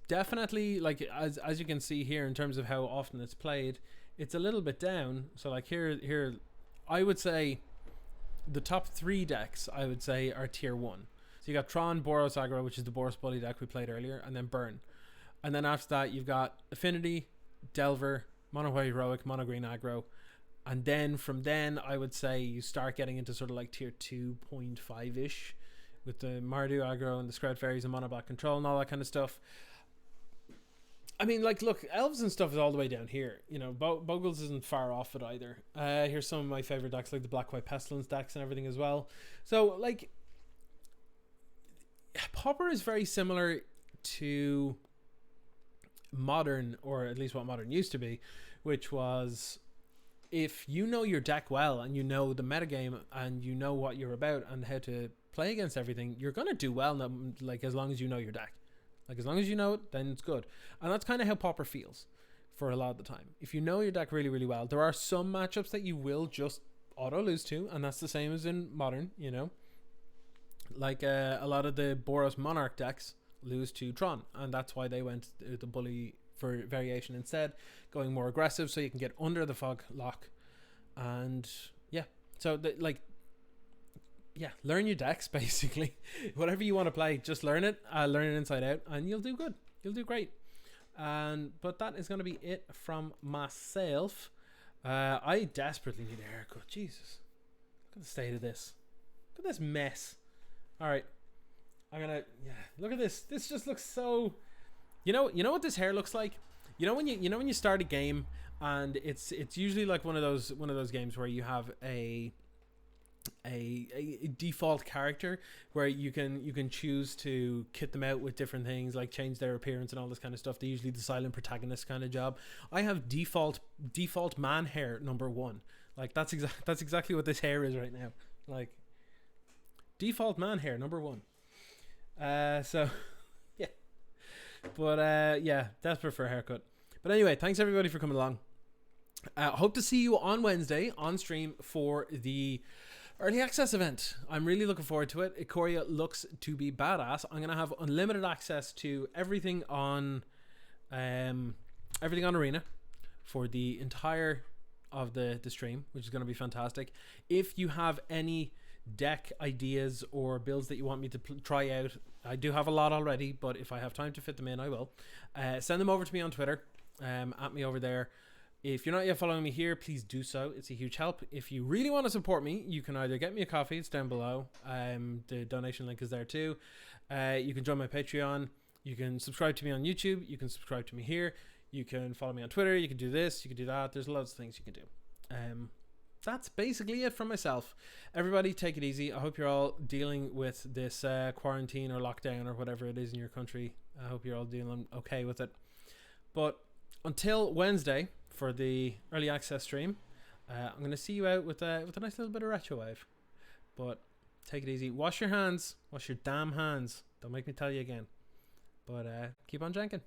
definitely, like, as you can see here in terms of how often it's played, it's a little bit down. So like here I would say the top 3 decks I would say are tier 1. So you got Tron, Boros Aggro, which is the Boros Bully deck we played earlier, and then Burn. And then after that you've got Affinity, Delver, Mono White Heroic, Mono Green Aggro. And then from then, I would say you start getting into sort of like tier 2.5-ish with the Mardu aggro and the Scred Fairies and Mono Black Control and all that kind of stuff. I mean, like, look, Elves and stuff is all the way down here. You know, Bogles isn't far off it either. Here's some of my favorite decks, like the Black White Pestilence decks and everything as well. So, like, Pauper is very similar to Modern, or at least what Modern used to be, which was, if you know your deck well and you know the metagame and you know what you're about and how to play against everything, you're going to do well, like, as long as you know your deck. Like, as long as you know it, then it's good. And that's kind of how Pauper feels for a lot of the time. If you know your deck really, really well, there are some matchups that you will just auto lose to, and that's the same as in Modern, you know. Like, a lot of the Boros Monarch decks lose to Tron, and that's why they went the Bully for variation instead, going more aggressive so you can get under the fog lock. And yeah, so yeah, learn your decks basically. Whatever you want to play, just learn it inside out, and you'll do good. You'll do great. But that is going to be it from myself. I desperately need a haircut. Jesus, look at the state of this. Look at this mess. All right, look at this. This just looks so. You know what this hair looks like? You know when you start a game and it's usually like one of those games where you have a default character where you can choose to kit them out with different things, like change their appearance and all this kind of stuff. They're usually the silent protagonist kind of job. I have default man hair number 1. Like that's exactly what this hair is right now. Like default man hair number 1. So yeah. But yeah, desperate for a haircut. But anyway, thanks everybody for coming along. Hope to see you on Wednesday on stream for the early access event. I'm really looking forward to it. Ikoria looks to be badass. I'm gonna have unlimited access to everything on Arena for the entire of the stream, which is gonna be fantastic. If you have any deck ideas or builds that you want me to try out, I do have a lot already, but if I have time to fit them in, I will. Send them over to me on Twitter, at me over there. If you're not yet following me here, please do so. It's a huge help. If you really want to support me, you can either get me a coffee, it's down below. The donation link is there too. You can join my Patreon. You can subscribe to me on YouTube. You can subscribe to me here. You can follow me on Twitter. You can do this. You can do that. There's loads of things you can do. That's basically it from myself. Everybody take it easy. I hope you're all dealing with this quarantine or lockdown or whatever it is in your country. I hope you're all dealing okay with it. But until Wednesday for the early access stream, I'm gonna see you out with a nice little bit of retro wave. But take it easy. Wash your hands. Wash your damn hands. Don't make me tell you again. But keep on janking.